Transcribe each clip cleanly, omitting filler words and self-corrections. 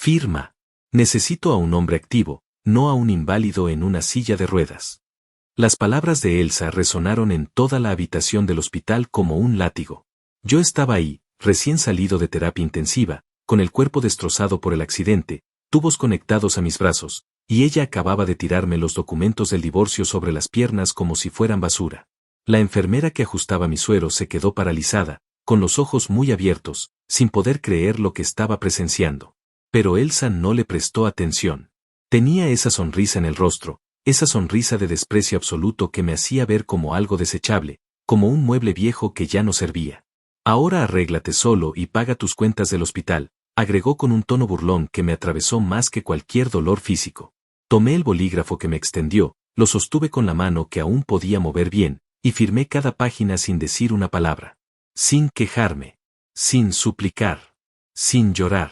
Firma. Necesito a un hombre activo, no a un inválido en una silla de ruedas. Las palabras de Elsa resonaron en toda la habitación del hospital como un látigo. Yo estaba ahí, recién salido de terapia intensiva, con el cuerpo destrozado por el accidente, tubos conectados a mis brazos, y ella acababa de tirarme los documentos del divorcio sobre las piernas como si fueran basura. La enfermera que ajustaba mi suero se quedó paralizada, con los ojos muy abiertos, sin poder creer lo que estaba presenciando. Pero Elsa no le prestó atención. Tenía esa sonrisa en el rostro, esa sonrisa de desprecio absoluto que me hacía ver como algo desechable, como un mueble viejo que ya no servía. Ahora arréglate solo y paga tus cuentas del hospital, agregó con un tono burlón que me atravesó más que cualquier dolor físico. Tomé el bolígrafo que me extendió, lo sostuve con la mano que aún podía mover bien, y firmé cada página sin decir una palabra. Sin quejarme. Sin suplicar. Sin llorar.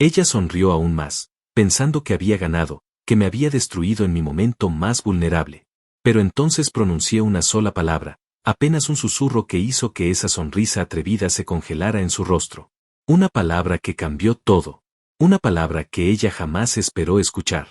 Ella sonrió aún más, pensando que había ganado, que me había destruido en mi momento más vulnerable. Pero entonces pronuncié una sola palabra, apenas un susurro que hizo que esa sonrisa atrevida se congelara en su rostro. Una palabra que cambió todo. Una palabra que ella jamás esperó escuchar.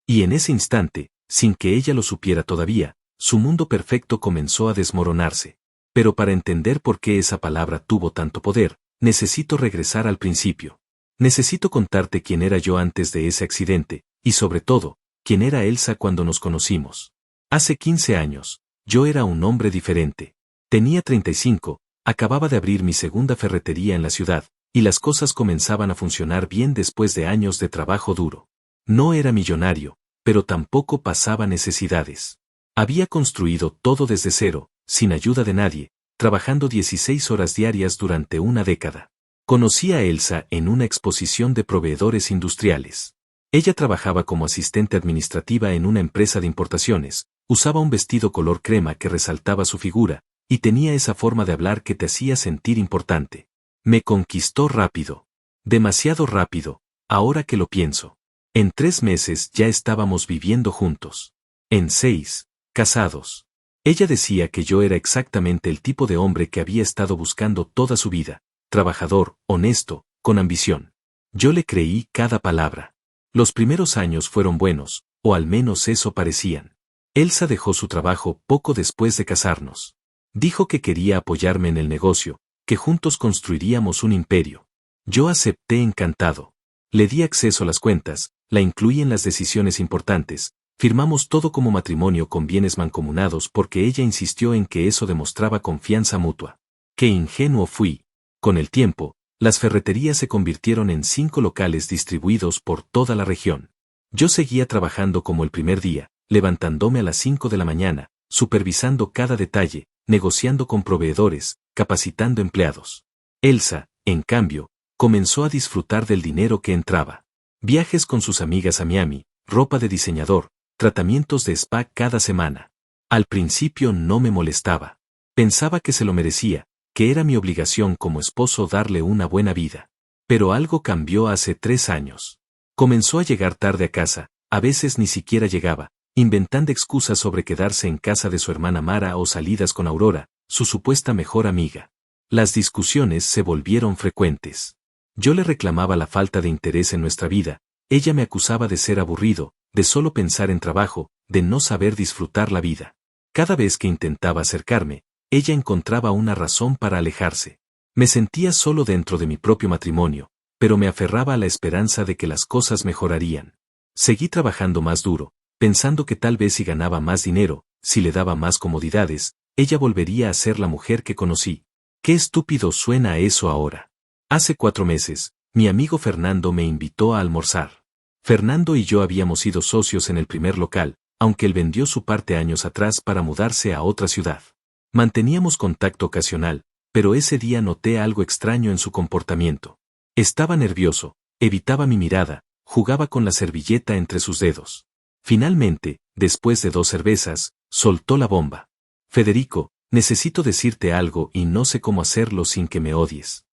Y en ese instante, sin que ella lo supiera todavía, su mundo perfecto comenzó a desmoronarse. Pero para entender por qué esa palabra tuvo tanto poder, necesito regresar al principio. Necesito contarte quién era yo antes de ese accidente, y sobre todo, quién era Elsa cuando nos conocimos. Hace 15 años, yo era un hombre diferente. Tenía 35, acababa de abrir mi segunda ferretería en la ciudad, y las cosas comenzaban a funcionar bien después de años de trabajo duro. No era millonario, pero tampoco pasaba necesidades. Había construido todo desde cero, sin ayuda de nadie, trabajando 16 horas diarias durante una década. Conocí a Elsa en una exposición de proveedores industriales. Ella trabajaba como asistente administrativa en una empresa de importaciones, usaba un vestido color crema que resaltaba su figura, y tenía esa forma de hablar que te hacía sentir importante. Me conquistó rápido. Demasiado rápido, ahora que lo pienso. En 3 meses ya estábamos viviendo juntos. En 6, casados. Ella decía que yo era exactamente el tipo de hombre que había estado buscando toda su vida. Trabajador, honesto, con ambición. Yo le creí cada palabra. Los primeros años fueron buenos, o al menos eso parecían. Elsa dejó su trabajo poco después de casarnos. Dijo que quería apoyarme en el negocio, que juntos construiríamos un imperio. Yo acepté encantado. Le di acceso a las cuentas, la incluí en las decisiones importantes, firmamos todo como matrimonio con bienes mancomunados porque ella insistió en que eso demostraba confianza mutua. Qué ingenuo fui. Con el tiempo, las ferreterías se convirtieron en 5 locales distribuidos por toda la región. Yo seguía trabajando como el primer día, levantándome a las 5 de la mañana, supervisando cada detalle, negociando con proveedores, capacitando empleados. Elsa, en cambio, comenzó a disfrutar del dinero que entraba. Viajes con sus amigas a Miami, ropa de diseñador, tratamientos de spa cada semana. Al principio no me molestaba. Pensaba que se lo merecía, que era mi obligación como esposo darle una buena vida. Pero algo cambió hace 3 años. Comenzó a llegar tarde a casa, a veces ni siquiera llegaba, inventando excusas sobre quedarse en casa de su hermana Mara o salidas con Aurora, su supuesta mejor amiga. Las discusiones se volvieron frecuentes. Yo le reclamaba la falta de interés en nuestra vida, ella me acusaba de ser aburrido, de solo pensar en trabajo, de no saber disfrutar la vida. Cada vez que intentaba acercarme, ella encontraba una razón para alejarse. Me sentía solo dentro de mi propio matrimonio, pero me aferraba a la esperanza de que las cosas mejorarían. Seguí trabajando más duro, pensando que tal vez si ganaba más dinero, si le daba más comodidades, ella volvería a ser la mujer que conocí. Qué estúpido suena eso ahora. Hace 4 meses, mi amigo Fernando me invitó a almorzar. Fernando y yo habíamos sido socios en el primer local, aunque él vendió su parte años atrás para mudarse a otra ciudad. Manteníamos contacto ocasional, pero ese día noté algo extraño en su comportamiento. Estaba nervioso, evitaba mi mirada, jugaba con la servilleta entre sus dedos. Finalmente, después de 2 cervezas, soltó la bomba. Federico, necesito decirte algo y no sé cómo hacerlo sin que me odies.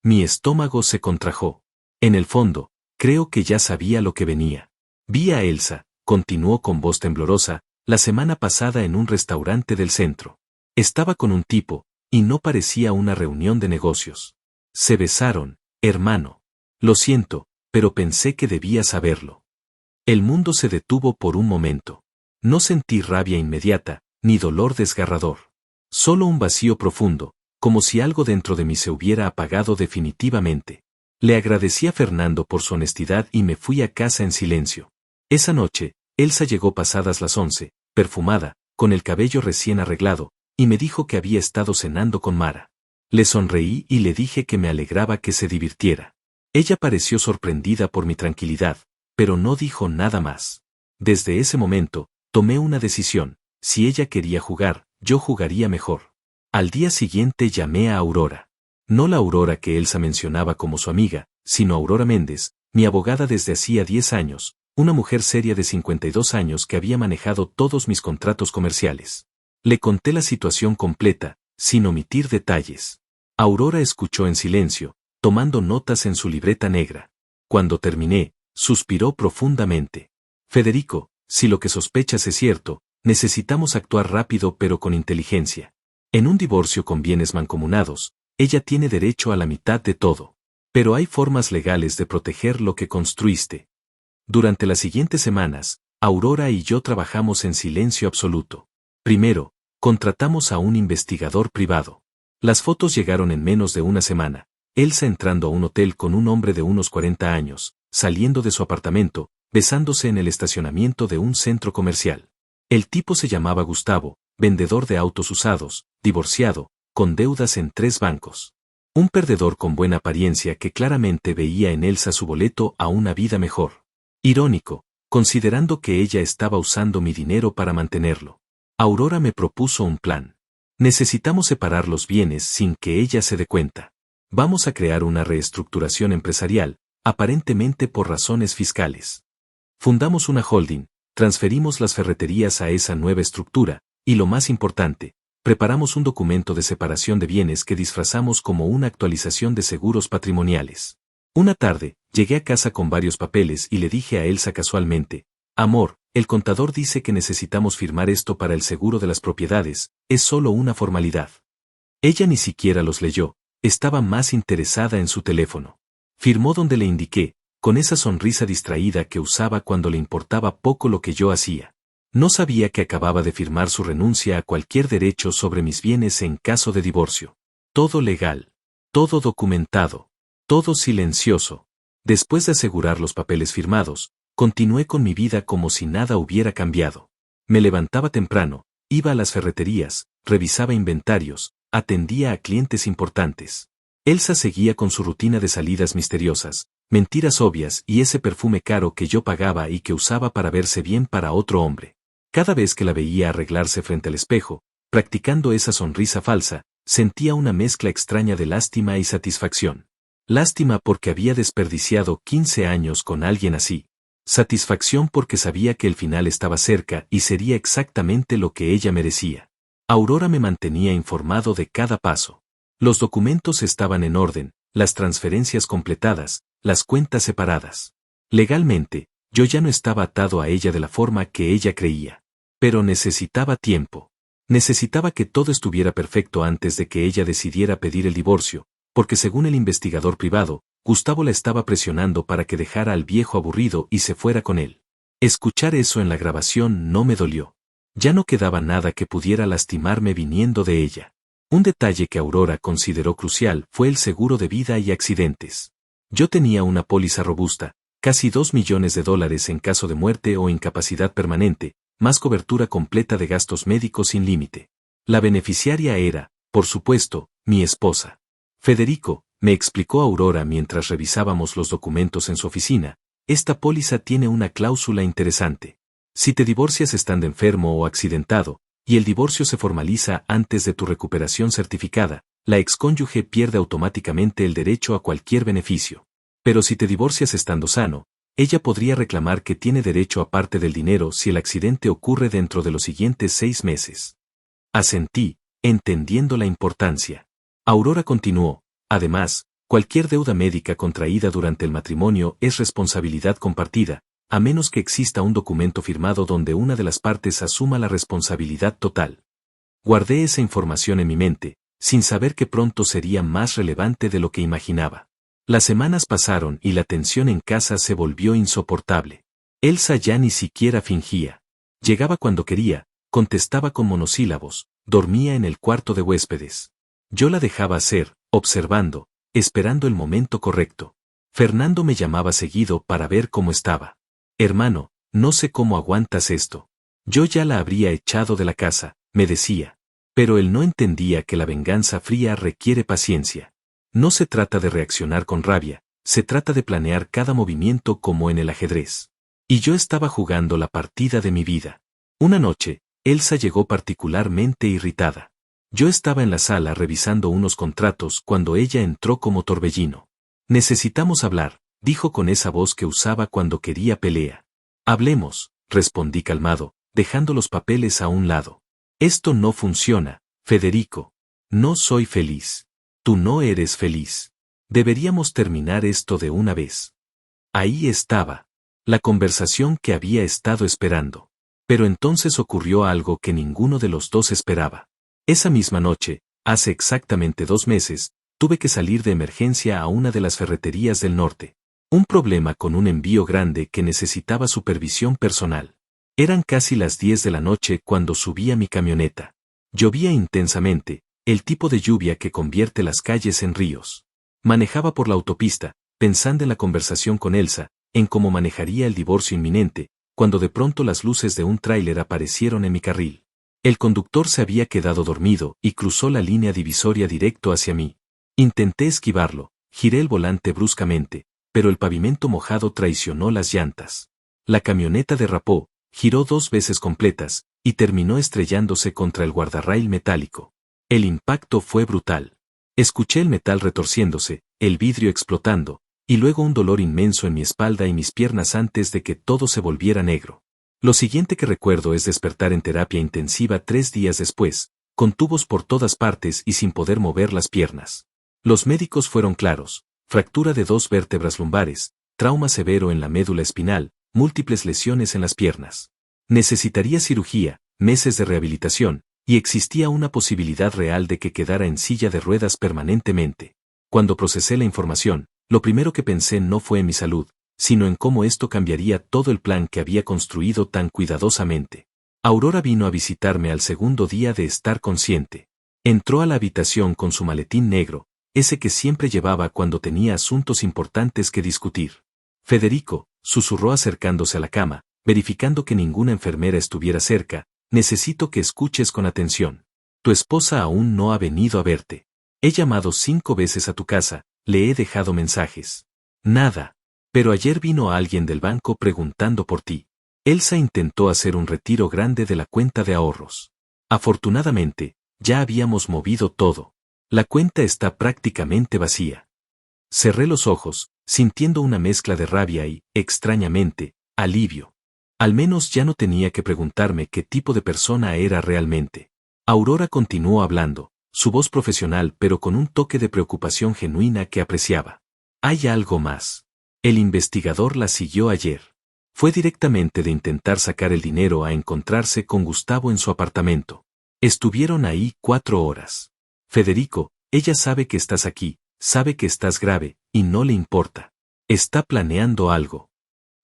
Mi estómago se contrajo. En el fondo, creo que ya sabía lo que venía. Vi a Elsa, continuó con voz temblorosa, la semana pasada en un restaurante del centro. Estaba con un tipo, y no parecía una reunión de negocios. Se besaron, hermano. Lo siento, pero pensé que debía saberlo. El mundo se detuvo por un momento. No sentí rabia inmediata, ni dolor desgarrador. Solo un vacío profundo, como si algo dentro de mí se hubiera apagado definitivamente. Le agradecí a Fernando por su honestidad y me fui a casa en silencio. Esa noche, Elsa llegó pasadas las 11, perfumada, con el cabello recién arreglado, y me dijo que había estado cenando con Mara. Le sonreí y le dije que me alegraba que se divirtiera. Ella pareció sorprendida por mi tranquilidad, pero no dijo nada más. Desde ese momento, tomé una decisión: si ella quería jugar, yo jugaría mejor. Al día siguiente llamé a Aurora. No la Aurora que Elsa mencionaba como su amiga, sino Aurora Méndez, mi abogada desde hacía 10 años, una mujer seria de 52 años que había manejado todos mis contratos comerciales. Le conté la situación completa, sin omitir detalles. Aurora escuchó en silencio, tomando notas en su libreta negra. Cuando terminé, suspiró profundamente. Federico, si lo que sospechas es cierto, necesitamos actuar rápido pero con inteligencia. En un divorcio con bienes mancomunados, ella tiene derecho a la mitad de todo. Pero hay formas legales de proteger lo que construiste. Durante las siguientes semanas, Aurora y yo trabajamos en silencio absoluto. Primero, contratamos a un investigador privado. Las fotos llegaron en menos de una semana. Elsa entrando a un hotel con un hombre de unos 40 años, saliendo de su apartamento, besándose en el estacionamiento de un centro comercial. El tipo se llamaba Gustavo, vendedor de autos usados, divorciado, con deudas en 3 bancos. Un perdedor con buena apariencia que claramente veía en Elsa su boleto a una vida mejor. Irónico, considerando que ella estaba usando mi dinero para mantenerlo. Aurora me propuso un plan. Necesitamos separar los bienes sin que ella se dé cuenta. Vamos a crear una reestructuración empresarial, aparentemente por razones fiscales. Fundamos una holding, transferimos las ferreterías a esa nueva estructura, y lo más importante, preparamos un documento de separación de bienes que disfrazamos como una actualización de seguros patrimoniales. Una tarde, llegué a casa con varios papeles y le dije a Elsa casualmente: amor, el contador dice que necesitamos firmar esto para el seguro de las propiedades, es solo una formalidad. Ella ni siquiera los leyó, estaba más interesada en su teléfono. Firmó donde le indiqué, con esa sonrisa distraída que usaba cuando le importaba poco lo que yo hacía. No sabía que acababa de firmar su renuncia a cualquier derecho sobre mis bienes en caso de divorcio. Todo legal. Todo documentado. Todo silencioso. Después de asegurar los papeles firmados, continué con mi vida como si nada hubiera cambiado. Me levantaba temprano, iba a las ferreterías, revisaba inventarios, atendía a clientes importantes. Elsa seguía con su rutina de salidas misteriosas, mentiras obvias y ese perfume caro que yo pagaba y que usaba para verse bien para otro hombre. Cada vez que la veía arreglarse frente al espejo, practicando esa sonrisa falsa, sentía una mezcla extraña de lástima y satisfacción. Lástima porque había desperdiciado 15 años con alguien así. Satisfacción porque sabía que el final estaba cerca y sería exactamente lo que ella merecía. Aurora me mantenía informado de cada paso. Los documentos estaban en orden, las transferencias completadas, las cuentas separadas. Legalmente, yo ya no estaba atado a ella de la forma que ella creía. Pero necesitaba tiempo. Necesitaba que todo estuviera perfecto antes de que ella decidiera pedir el divorcio, porque según el investigador privado, Gustavo la estaba presionando para que dejara al viejo aburrido y se fuera con él. Escuchar eso en la grabación no me dolió. Ya no quedaba nada que pudiera lastimarme viniendo de ella. Un detalle que Aurora consideró crucial fue el seguro de vida y accidentes. Yo tenía una póliza robusta, casi $2 millones en caso de muerte o incapacidad permanente, más cobertura completa de gastos médicos sin límite. La beneficiaria era, por supuesto, mi esposa. Federico, me explicó Aurora mientras revisábamos los documentos en su oficina, esta póliza tiene una cláusula interesante. Si te divorcias estando enfermo o accidentado, y el divorcio se formaliza antes de tu recuperación certificada, la excónyuge pierde automáticamente el derecho a cualquier beneficio. Pero si te divorcias estando sano, ella podría reclamar que tiene derecho a parte del dinero si el accidente ocurre dentro de los siguientes 6 meses. Asentí, entendiendo la importancia. Aurora continuó: además, cualquier deuda médica contraída durante el matrimonio es responsabilidad compartida, a menos que exista un documento firmado donde una de las partes asuma la responsabilidad total. Guardé esa información en mi mente, sin saber que pronto sería más relevante de lo que imaginaba. Las semanas pasaron y la tensión en casa se volvió insoportable. Elsa ya ni siquiera fingía. Llegaba cuando quería, contestaba con monosílabos, dormía en el cuarto de huéspedes. Yo la dejaba hacer, observando, esperando el momento correcto. Fernando me llamaba seguido para ver cómo estaba. Hermano, no sé cómo aguantas esto. Yo ya la habría echado de la casa, me decía. Pero él no entendía que la venganza fría requiere paciencia. No se trata de reaccionar con rabia, se trata de planear cada movimiento como en el ajedrez. Y yo estaba jugando la partida de mi vida. Una noche, Elsa llegó particularmente irritada. Yo estaba en la sala revisando unos contratos cuando ella entró como torbellino. Necesitamos hablar, dijo con esa voz que usaba cuando quería pelea. Hablemos, respondí calmado, dejando los papeles a un lado. Esto no funciona, Federico. No soy feliz. Tú no eres feliz. Deberíamos terminar esto de una vez. Ahí estaba. La conversación que había estado esperando. Pero entonces ocurrió algo que ninguno de los dos esperaba. Esa misma noche, hace exactamente 2 meses, tuve que salir de emergencia a una de las ferreterías del norte. Un problema con un envío grande que necesitaba supervisión personal. Eran casi las 10 de la noche cuando subí a mi camioneta. Llovía intensamente, el tipo de lluvia que convierte las calles en ríos. Manejaba por la autopista, pensando en la conversación con Elsa, en cómo manejaría el divorcio inminente, cuando de pronto las luces de un tráiler aparecieron en mi carril. El conductor se había quedado dormido y cruzó la línea divisoria directo hacia mí. Intenté esquivarlo, giré el volante bruscamente, pero el pavimento mojado traicionó las llantas. La camioneta derrapó, giró 2 veces completas, y terminó estrellándose contra el guardarrail metálico. El impacto fue brutal. Escuché el metal retorciéndose, el vidrio explotando, y luego un dolor inmenso en mi espalda y mis piernas antes de que todo se volviera negro. Lo siguiente que recuerdo es despertar en terapia intensiva 3 días después, con tubos por todas partes y sin poder mover las piernas. Los médicos fueron claros: fractura de 2 vértebras lumbares, trauma severo en la médula espinal, múltiples lesiones en las piernas. Necesitaría cirugía, meses de rehabilitación, y existía una posibilidad real de que quedara en silla de ruedas permanentemente. Cuando procesé la información, lo primero que pensé no fue en mi salud, sino en cómo esto cambiaría todo el plan que había construido tan cuidadosamente. Aurora vino a visitarme al segundo día de estar consciente. Entró a la habitación con su maletín negro, ese que siempre llevaba cuando tenía asuntos importantes que discutir. Federico, susurró acercándose a la cama, verificando que ninguna enfermera estuviera cerca, necesito que escuches con atención. Tu esposa aún no ha venido a verte. He llamado 5 veces a tu casa, le he dejado mensajes. Nada. Pero ayer vino alguien del banco preguntando por ti. Elsa intentó hacer un retiro grande de la cuenta de ahorros. Afortunadamente, ya habíamos movido todo. La cuenta está prácticamente vacía. Cerré los ojos, sintiendo una mezcla de rabia y, extrañamente, alivio. Al menos ya no tenía que preguntarme qué tipo de persona era realmente. Aurora continuó hablando, su voz profesional pero con un toque de preocupación genuina que apreciaba. Hay algo más. El investigador la siguió ayer. Fue directamente de intentar sacar el dinero a encontrarse con Gustavo en su apartamento. Estuvieron ahí 4 horas. Federico, ella sabe que estás aquí, sabe que estás grave, y no le importa. Está planeando algo.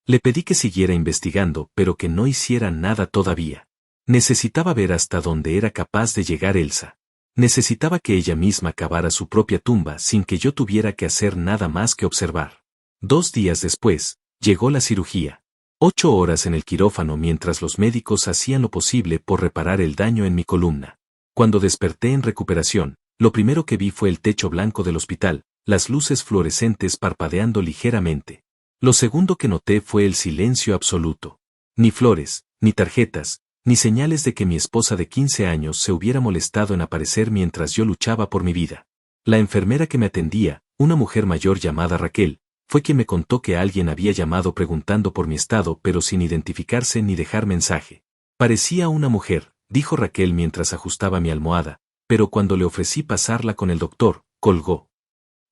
Le pedí que siguiera investigando, pero que no hiciera nada todavía. Necesitaba ver hasta dónde era capaz de llegar Elsa. Necesitaba que ella misma cavara su propia tumba sin que yo tuviera que hacer nada más que observar. 2 días después, llegó la cirugía. 8 horas en el quirófano mientras los médicos hacían lo posible por reparar el daño en mi columna. Cuando desperté en recuperación, lo primero que vi fue el techo blanco del hospital, las luces fluorescentes parpadeando ligeramente. Lo segundo que noté fue el silencio absoluto. Ni flores, ni tarjetas, ni señales de que mi esposa de 15 años se hubiera molestado en aparecer mientras yo luchaba por mi vida. La enfermera que me atendía, una mujer mayor llamada Raquel, fue quien me contó que alguien había llamado preguntando por mi estado pero sin identificarse ni dejar mensaje. Parecía una mujer, dijo Raquel mientras ajustaba mi almohada, pero cuando le ofrecí pasarla con el doctor, colgó.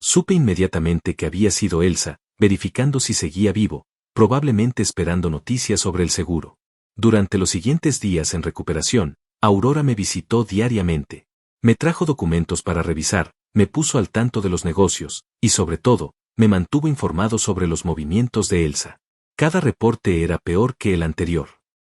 Supe inmediatamente que había sido Elsa, verificando si seguía vivo, probablemente esperando noticias sobre el seguro. Durante los siguientes días en recuperación, Aurora me visitó diariamente. Me trajo documentos para revisar, me puso al tanto de los negocios, y sobre todo, me mantuvo informado sobre los movimientos de Elsa. Cada reporte era peor que el anterior.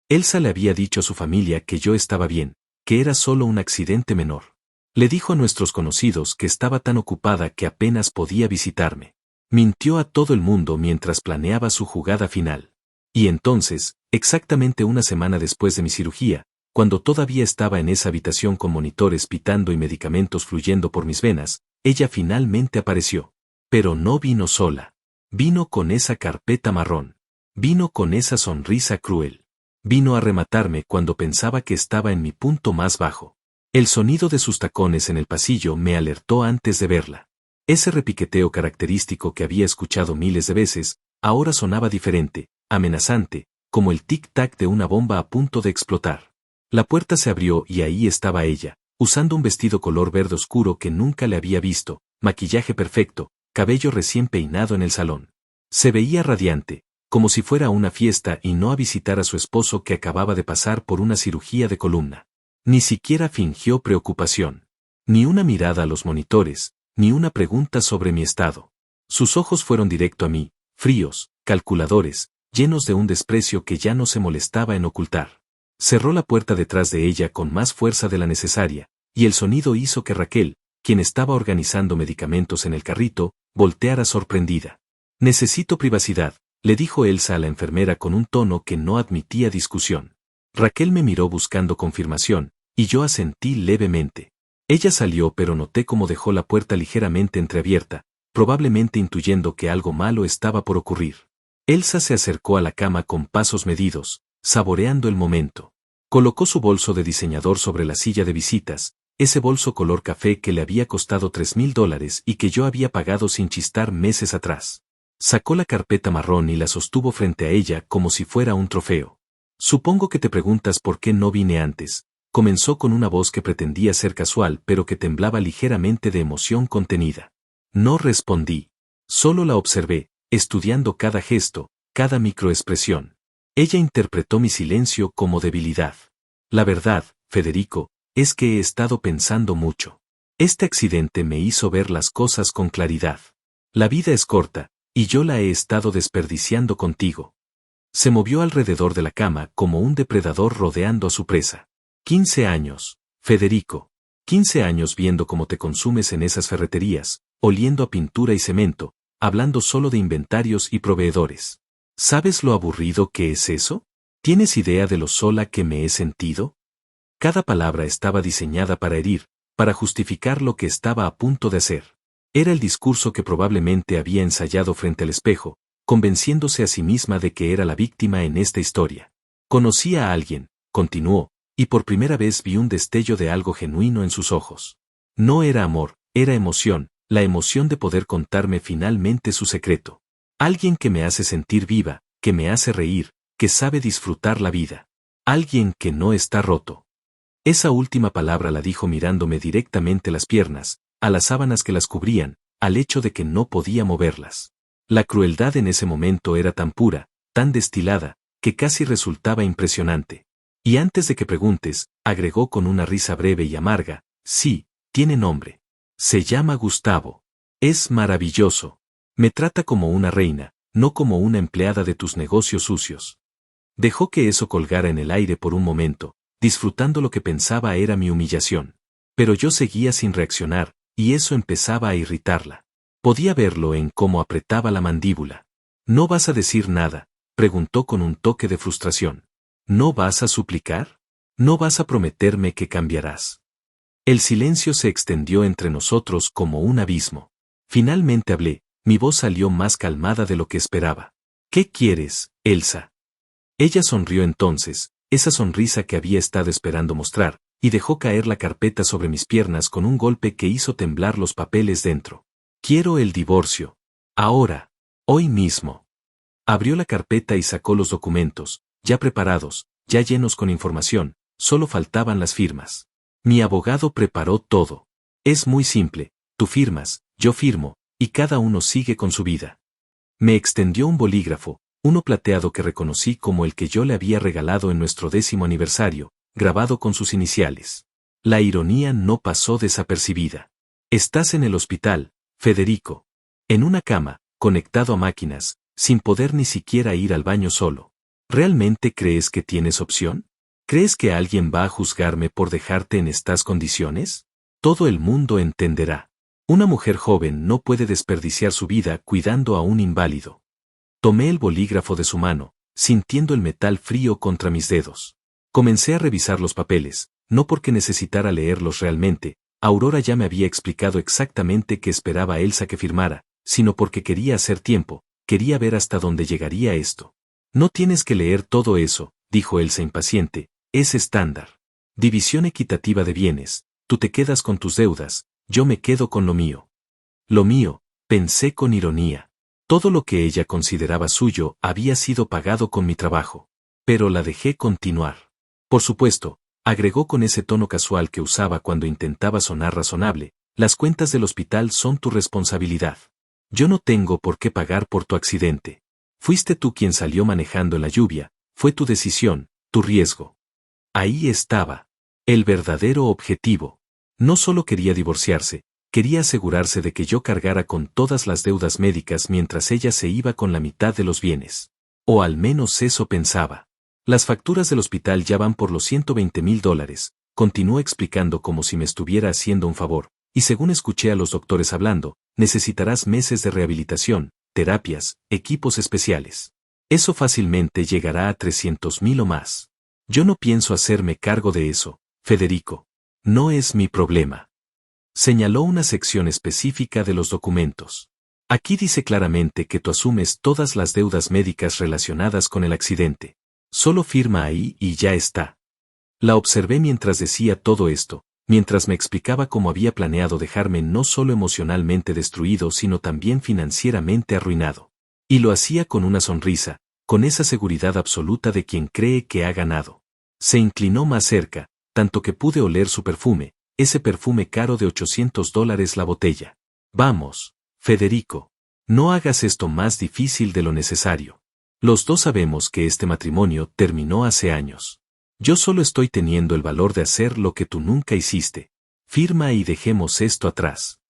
Elsa le había dicho a su familia que yo estaba bien, que era solo un accidente menor. Le dijo a nuestros conocidos que estaba tan ocupada que apenas podía visitarme. Mintió a todo el mundo mientras planeaba su jugada final. Y entonces, exactamente una semana después de mi cirugía, cuando todavía estaba en esa habitación con monitores pitando y medicamentos fluyendo por mis venas, ella finalmente apareció. Pero no vino sola. Vino con esa carpeta marrón. Vino con esa sonrisa cruel. Vino a rematarme cuando pensaba que estaba en mi punto más bajo. El sonido de sus tacones en el pasillo me alertó antes de verla. Ese repiqueteo característico que había escuchado miles de veces, ahora sonaba diferente, amenazante, como el tic-tac de una bomba a punto de explotar. La puerta se abrió y ahí estaba ella, usando un vestido color verde oscuro que nunca le había visto, maquillaje perfecto, cabello recién peinado en el salón. Se veía radiante, como si fuera a una fiesta y no a visitar a su esposo que acababa de pasar por una cirugía de columna. Ni siquiera fingió preocupación. Ni una mirada a los monitores, ni una pregunta sobre mi estado. Sus ojos fueron directo a mí, fríos, calculadores, llenos de un desprecio que ya no se molestaba en ocultar. Cerró la puerta detrás de ella con más fuerza de la necesaria, y el sonido hizo que Raquel, quien estaba organizando medicamentos en el carrito, volteara sorprendida. Necesito privacidad, le dijo Elsa a la enfermera con un tono que no admitía discusión. Raquel me miró buscando confirmación, y yo asentí levemente. Ella salió pero noté cómo dejó la puerta ligeramente entreabierta, probablemente intuyendo que algo malo estaba por ocurrir. Elsa se acercó a la cama con pasos medidos, saboreando el momento. Colocó su bolso de diseñador sobre la silla de visitas, ese bolso color café que le había costado $3,000 y que yo había pagado sin chistar meses atrás. Sacó la carpeta marrón y la sostuvo frente a ella como si fuera un trofeo. Supongo que te preguntas por qué no vine antes. Comenzó con una voz que pretendía ser casual pero que temblaba ligeramente de emoción contenida. No respondí. Solo la observé, estudiando cada gesto, cada microexpresión. Ella interpretó mi silencio como debilidad. La verdad, Federico, es que he estado pensando mucho. Este accidente me hizo ver las cosas con claridad. La vida es corta, y yo la he estado desperdiciando contigo. Se movió alrededor de la cama como un depredador rodeando a su presa. 15 años, Federico. 15 años viendo cómo te consumes en esas ferreterías, oliendo a pintura y cemento, hablando solo de inventarios y proveedores. ¿Sabes lo aburrido que es eso? ¿Tienes idea de lo sola que me he sentido? Cada palabra estaba diseñada para herir, para justificar lo que estaba a punto de hacer. Era el discurso que probablemente había ensayado frente al espejo, convenciéndose a sí misma de que era la víctima en esta historia. Conocí a alguien, continuó, y por primera vez vi un destello de algo genuino en sus ojos. No era amor, era emoción, la emoción de poder contarme finalmente su secreto. Alguien que me hace sentir viva, que me hace reír, que sabe disfrutar la vida. Alguien que no está roto. Esa última palabra la dijo mirándome directamente las piernas, a las sábanas que las cubrían, al hecho de que no podía moverlas. La crueldad en ese momento era tan pura, tan destilada, que casi resultaba impresionante. Y antes de que preguntes, agregó con una risa breve y amarga, sí, tiene nombre. Se llama Gustavo. Es maravilloso. Me trata como una reina, no como una empleada de tus negocios sucios. Dejó que eso colgara en el aire por un momento, disfrutando lo que pensaba era mi humillación. Pero yo seguía sin reaccionar, y eso empezaba a irritarla. Podía verlo en cómo apretaba la mandíbula. ¿No vas a decir nada?, preguntó con un toque de frustración. ¿No vas a suplicar? ¿No vas a prometerme que cambiarás? El silencio se extendió entre nosotros como un abismo. Finalmente hablé, mi voz salió más calmada de lo que esperaba. ¿Qué quieres, Elsa? Ella sonrió entonces, esa sonrisa que había estado esperando mostrar, y dejó caer la carpeta sobre mis piernas con un golpe que hizo temblar los papeles dentro. Quiero el divorcio. Ahora. Hoy mismo. Abrió la carpeta y sacó los documentos, ya preparados, ya llenos con información, solo faltaban las firmas. Mi abogado preparó todo. Es muy simple, tú firmas, yo firmo, y cada uno sigue con su vida. Me extendió un bolígrafo, uno plateado que reconocí como el que yo le había regalado en nuestro 10º aniversario, grabado con sus iniciales. La ironía no pasó desapercibida. Estás en el hospital, Federico. En una cama, conectado a máquinas, sin poder ni siquiera ir al baño solo. ¿Realmente crees que tienes opción? ¿Crees que alguien va a juzgarme por dejarte en estas condiciones? Todo el mundo entenderá. Una mujer joven no puede desperdiciar su vida cuidando a un inválido. Tomé el bolígrafo de su mano, sintiendo el metal frío contra mis dedos. Comencé a revisar los papeles, no porque necesitara leerlos realmente. Aurora ya me había explicado exactamente qué esperaba Elsa que firmara, sino porque quería hacer tiempo, quería ver hasta dónde llegaría esto. No tienes que leer todo eso, dijo Elsa impaciente, es estándar. División equitativa de bienes, tú te quedas con tus deudas, yo me quedo con lo mío. Lo mío, pensé con ironía. Todo lo que ella consideraba suyo había sido pagado con mi trabajo. Pero la dejé continuar. Por supuesto, agregó con ese tono casual que usaba cuando intentaba sonar razonable, las cuentas del hospital son tu responsabilidad. Yo no tengo por qué pagar por tu accidente. Fuiste tú quien salió manejando en la lluvia, fue tu decisión, tu riesgo. Ahí estaba. El verdadero objetivo. No solo quería divorciarse, quería asegurarse de que yo cargara con todas las deudas médicas mientras ella se iba con la mitad de los bienes. O al menos eso pensaba. Las facturas del hospital ya van por los $120,000, continuó explicando como si me estuviera haciendo un favor, y según escuché a los doctores hablando, necesitarás meses de rehabilitación, terapias, equipos especiales. Eso fácilmente llegará a 300,000 o más. Yo no pienso hacerme cargo de eso, Federico. No es mi problema. Señaló una sección específica de los documentos. Aquí dice claramente que tú asumes todas las deudas médicas relacionadas con el accidente. Solo firma ahí y ya está. La observé mientras decía todo esto, mientras me explicaba cómo había planeado dejarme no solo emocionalmente destruido sino también financieramente arruinado. Y lo hacía con una sonrisa, con esa seguridad absoluta de quien cree que ha ganado. Se inclinó más cerca, tanto que pude oler su perfume, ese perfume caro de $800 la botella. Vamos, Federico. No hagas esto más difícil de lo necesario. Los dos sabemos que este matrimonio terminó hace años. Yo solo estoy teniendo el valor de hacer lo que tú nunca hiciste. Firma y dejemos esto atrás.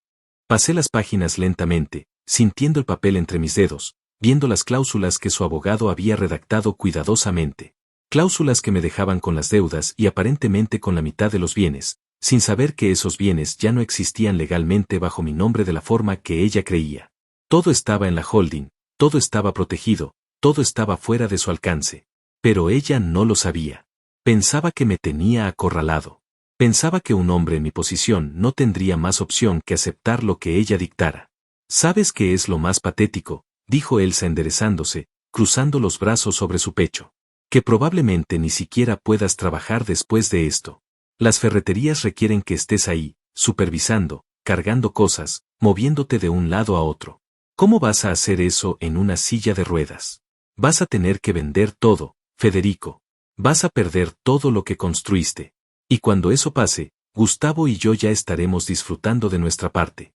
Pasé las páginas lentamente, sintiendo el papel entre mis dedos, viendo las cláusulas que su abogado había redactado cuidadosamente. Cláusulas que me dejaban con las deudas y aparentemente con la mitad de los bienes, sin saber que esos bienes ya no existían legalmente bajo mi nombre de la forma que ella creía. Todo estaba en la holding, todo estaba protegido, todo estaba fuera de su alcance. Pero ella no lo sabía. Pensaba que me tenía acorralado. Pensaba que un hombre en mi posición no tendría más opción que aceptar lo que ella dictara. ¿Sabes qué es lo más patético?, dijo Elsa enderezándose, cruzando los brazos sobre su pecho. Que probablemente ni siquiera puedas trabajar después de esto. Las ferreterías requieren que estés ahí, supervisando, cargando cosas, moviéndote de un lado a otro. ¿Cómo vas a hacer eso en una silla de ruedas? Vas a tener que vender todo, Federico. Vas a perder todo lo que construiste. Y cuando eso pase, Gustavo y yo ya estaremos disfrutando de nuestra parte.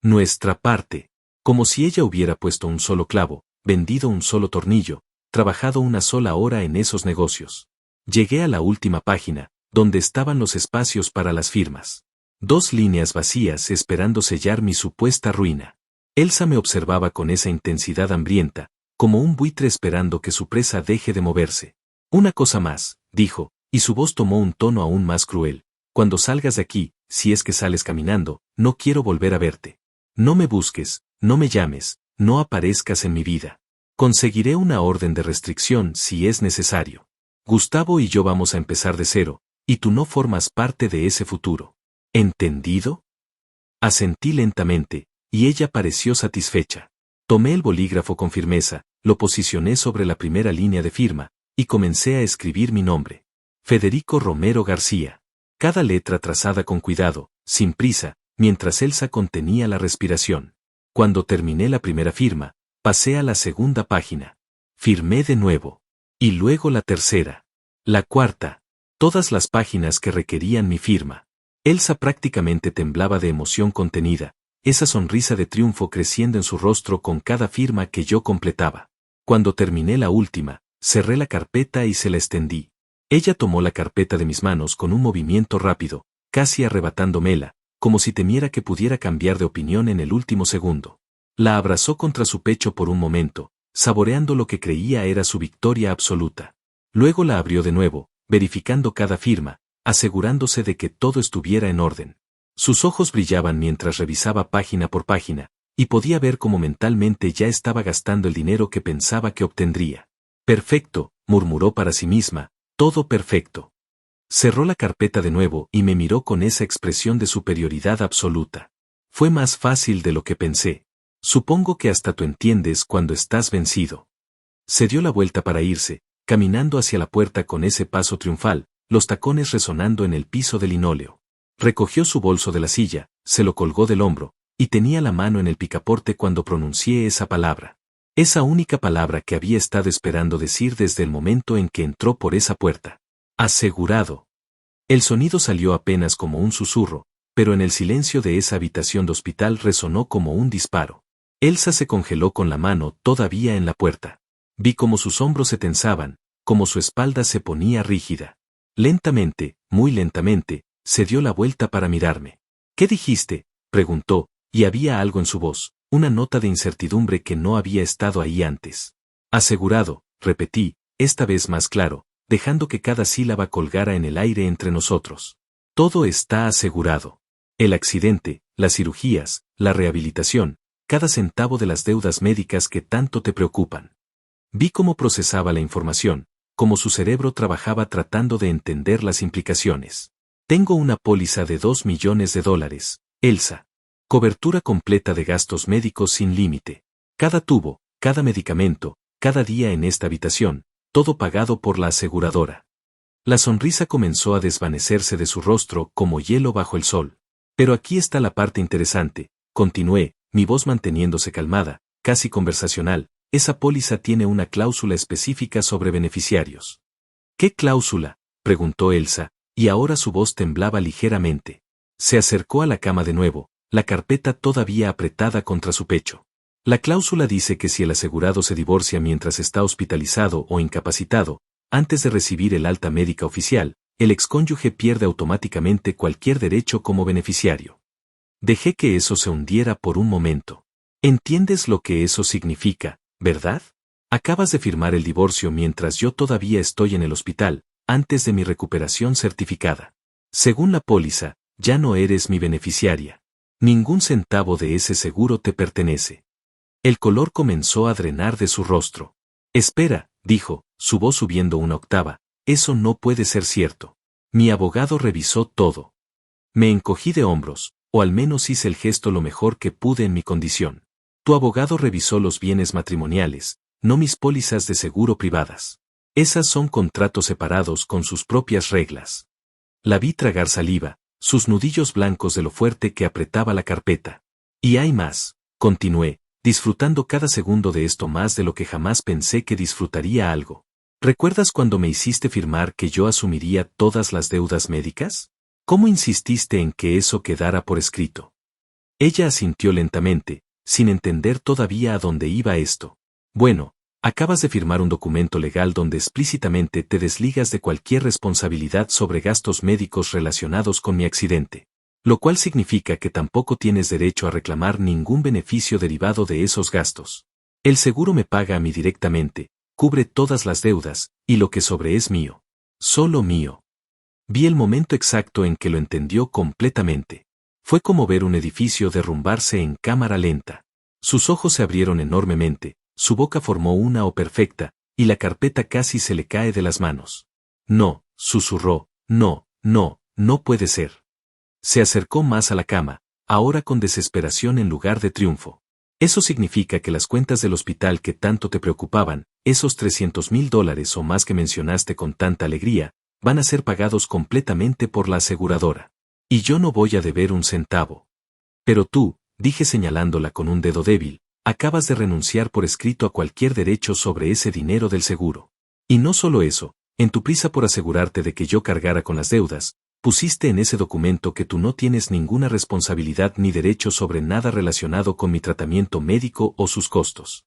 Nuestra parte. Como si ella hubiera puesto un solo clavo, vendido un solo tornillo, trabajado una sola hora en esos negocios. Llegué a la última página, donde estaban los espacios para las firmas. 2 líneas vacías esperando sellar mi supuesta ruina. Elsa me observaba con esa intensidad hambrienta, como un buitre esperando que su presa deje de moverse. Una cosa más, dijo, y su voz tomó un tono aún más cruel. Cuando salgas de aquí, si es que sales caminando, no quiero volver a verte. No me busques, no me llames, no aparezcas en mi vida. Conseguiré una orden de restricción si es necesario. Gustavo y yo vamos a empezar de cero, y tú no formas parte de ese futuro. ¿Entendido? Asentí lentamente, y ella pareció satisfecha. Tomé el bolígrafo con firmeza, lo posicioné sobre la primera línea de firma, y comencé a escribir mi nombre. Federico Romero García. Cada letra trazada con cuidado, sin prisa, mientras Elsa contenía la respiración. Cuando terminé la primera firma, pasé a la segunda página. Firmé de nuevo. Y luego la tercera. La cuarta. Todas las páginas que requerían mi firma. Elsa prácticamente temblaba de emoción contenida, esa sonrisa de triunfo creciendo en su rostro con cada firma que yo completaba. Cuando terminé la última, cerré la carpeta y se la extendí. Ella tomó la carpeta de mis manos con un movimiento rápido, casi arrebatándomela, como si temiera que pudiera cambiar de opinión en el último segundo. La abrazó contra su pecho por un momento, saboreando lo que creía era su victoria absoluta. Luego la abrió de nuevo, verificando cada firma, asegurándose de que todo estuviera en orden. Sus ojos brillaban mientras revisaba página por página, y podía ver cómo mentalmente ya estaba gastando el dinero que pensaba que obtendría. Perfecto, murmuró para sí misma, todo perfecto. Cerró la carpeta de nuevo y me miró con esa expresión de superioridad absoluta. Fue más fácil de lo que pensé. Supongo que hasta tú entiendes cuando estás vencido. Se dio la vuelta para irse, caminando hacia la puerta con ese paso triunfal, los tacones resonando en el piso de linóleo. Recogió su bolso de la silla, se lo colgó del hombro, y tenía la mano en el picaporte cuando pronuncié esa palabra. Esa única palabra que había estado esperando decir desde el momento en que entró por esa puerta. Asegurado. El sonido salió apenas como un susurro, pero en el silencio de esa habitación de hospital resonó como un disparo. Elsa se congeló con la mano todavía en la puerta. Vi cómo sus hombros se tensaban, cómo su espalda se ponía rígida. Lentamente, muy lentamente, se dio la vuelta para mirarme. ¿Qué dijiste?, preguntó, y había algo en su voz, una nota de incertidumbre que no había estado ahí antes. Asegurado, repetí, esta vez más claro, dejando que cada sílaba colgara en el aire entre nosotros. Todo está asegurado. El accidente, las cirugías, la rehabilitación, cada centavo de las deudas médicas que tanto te preocupan. Vi cómo procesaba la información, cómo su cerebro trabajaba tratando de entender las implicaciones. Tengo una póliza de $2 millones, Elsa. Cobertura completa de gastos médicos sin límite. Cada tubo, cada medicamento, cada día en esta habitación, todo pagado por la aseguradora. La sonrisa comenzó a desvanecerse de su rostro como hielo bajo el sol. Pero aquí está la parte interesante, continué, mi voz manteniéndose calmada, casi conversacional. Esa póliza tiene una cláusula específica sobre beneficiarios. ¿Qué cláusula?, preguntó Elsa, y ahora su voz temblaba ligeramente. Se acercó a la cama de nuevo, la carpeta todavía apretada contra su pecho. La cláusula dice que si el asegurado se divorcia mientras está hospitalizado o incapacitado, antes de recibir el alta médica oficial, el excónyuge pierde automáticamente cualquier derecho como beneficiario. Dejé que eso se hundiera por un momento. ¿Entiendes lo que eso significa, verdad? Acabas de firmar el divorcio mientras yo todavía estoy en el hospital, antes de mi recuperación certificada. Según la póliza, ya no eres mi beneficiaria. Ningún centavo de ese seguro te pertenece. El color comenzó a drenar de su rostro. Espera, dijo, su voz subiendo una octava, eso no puede ser cierto. Mi abogado revisó todo. Me encogí de hombros, o al menos hice el gesto lo mejor que pude en mi condición. Tu abogado revisó los bienes matrimoniales, no mis pólizas de seguro privadas. Esas son contratos separados con sus propias reglas. La vi tragar saliva, sus nudillos blancos de lo fuerte que apretaba la carpeta. Y hay más, continué, disfrutando cada segundo de esto más de lo que jamás pensé que disfrutaría algo. ¿Recuerdas cuando me hiciste firmar que yo asumiría todas las deudas médicas? ¿Cómo insististe en que eso quedara por escrito? Ella asintió lentamente, sin entender todavía a dónde iba esto. Bueno, acabas de firmar un documento legal donde explícitamente te desligas de cualquier responsabilidad sobre gastos médicos relacionados con mi accidente. Lo cual significa que tampoco tienes derecho a reclamar ningún beneficio derivado de esos gastos. El seguro me paga a mí directamente, cubre todas las deudas, y lo que sobre es mío. Solo mío. Vi el momento exacto en que lo entendió completamente. Fue como ver un edificio derrumbarse en cámara lenta. Sus ojos se abrieron enormemente, su boca formó una O perfecta, y la carpeta casi se le cae de las manos. No, susurró, no, no, no puede ser. Se acercó más a la cama, ahora con desesperación en lugar de triunfo. Eso significa que las cuentas del hospital que tanto te preocupaban, esos $300,000 o más que mencionaste con tanta alegría, van a ser pagados completamente por la aseguradora. Y yo no voy a deber un centavo. Pero tú, dije señalándola con un dedo débil, acabas de renunciar por escrito a cualquier derecho sobre ese dinero del seguro. Y no solo eso, en tu prisa por asegurarte de que yo cargara con las deudas, pusiste en ese documento que tú no tienes ninguna responsabilidad ni derecho sobre nada relacionado con mi tratamiento médico o sus costos.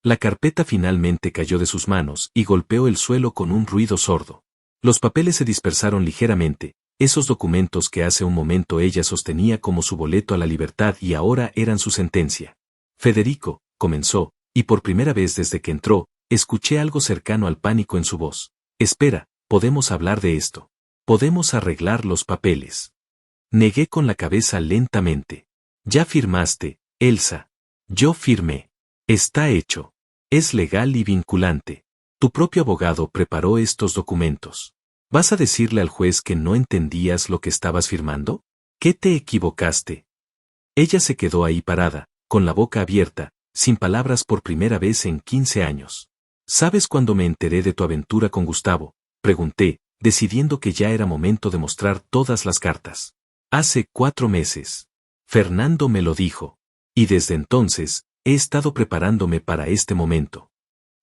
La carpeta finalmente cayó de sus manos y golpeó el suelo con un ruido sordo. Los papeles se dispersaron ligeramente, esos documentos que hace un momento ella sostenía como su boleto a la libertad y ahora eran su sentencia. Federico, comenzó, y por primera vez desde que entró, escuché algo cercano al pánico en su voz. Espera, podemos hablar de esto. Podemos arreglar los papeles. Negué con la cabeza lentamente. Ya firmaste, Elsa. Yo firmé. Está hecho. Es legal y vinculante. Tu propio abogado preparó estos documentos. ¿Vas a decirle al juez que no entendías lo que estabas firmando? ¿Qué te equivocaste? Ella se quedó ahí parada, con la boca abierta, sin palabras por primera vez en 15 años. ¿Sabes cuándo me enteré de tu aventura con Gustavo? Pregunté, decidiendo que ya era momento de mostrar todas las cartas. Hace 4 meses. Fernando me lo dijo. Y desde entonces, he estado preparándome para este momento.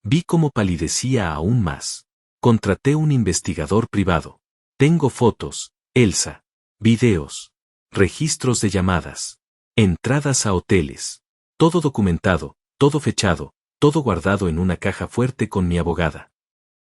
Vi cómo palidecía aún más. Contraté un investigador privado. Tengo fotos, Elsa. Videos. Registros de llamadas. Entradas a hoteles. Todo documentado, todo fechado, todo guardado en una caja fuerte con mi abogada.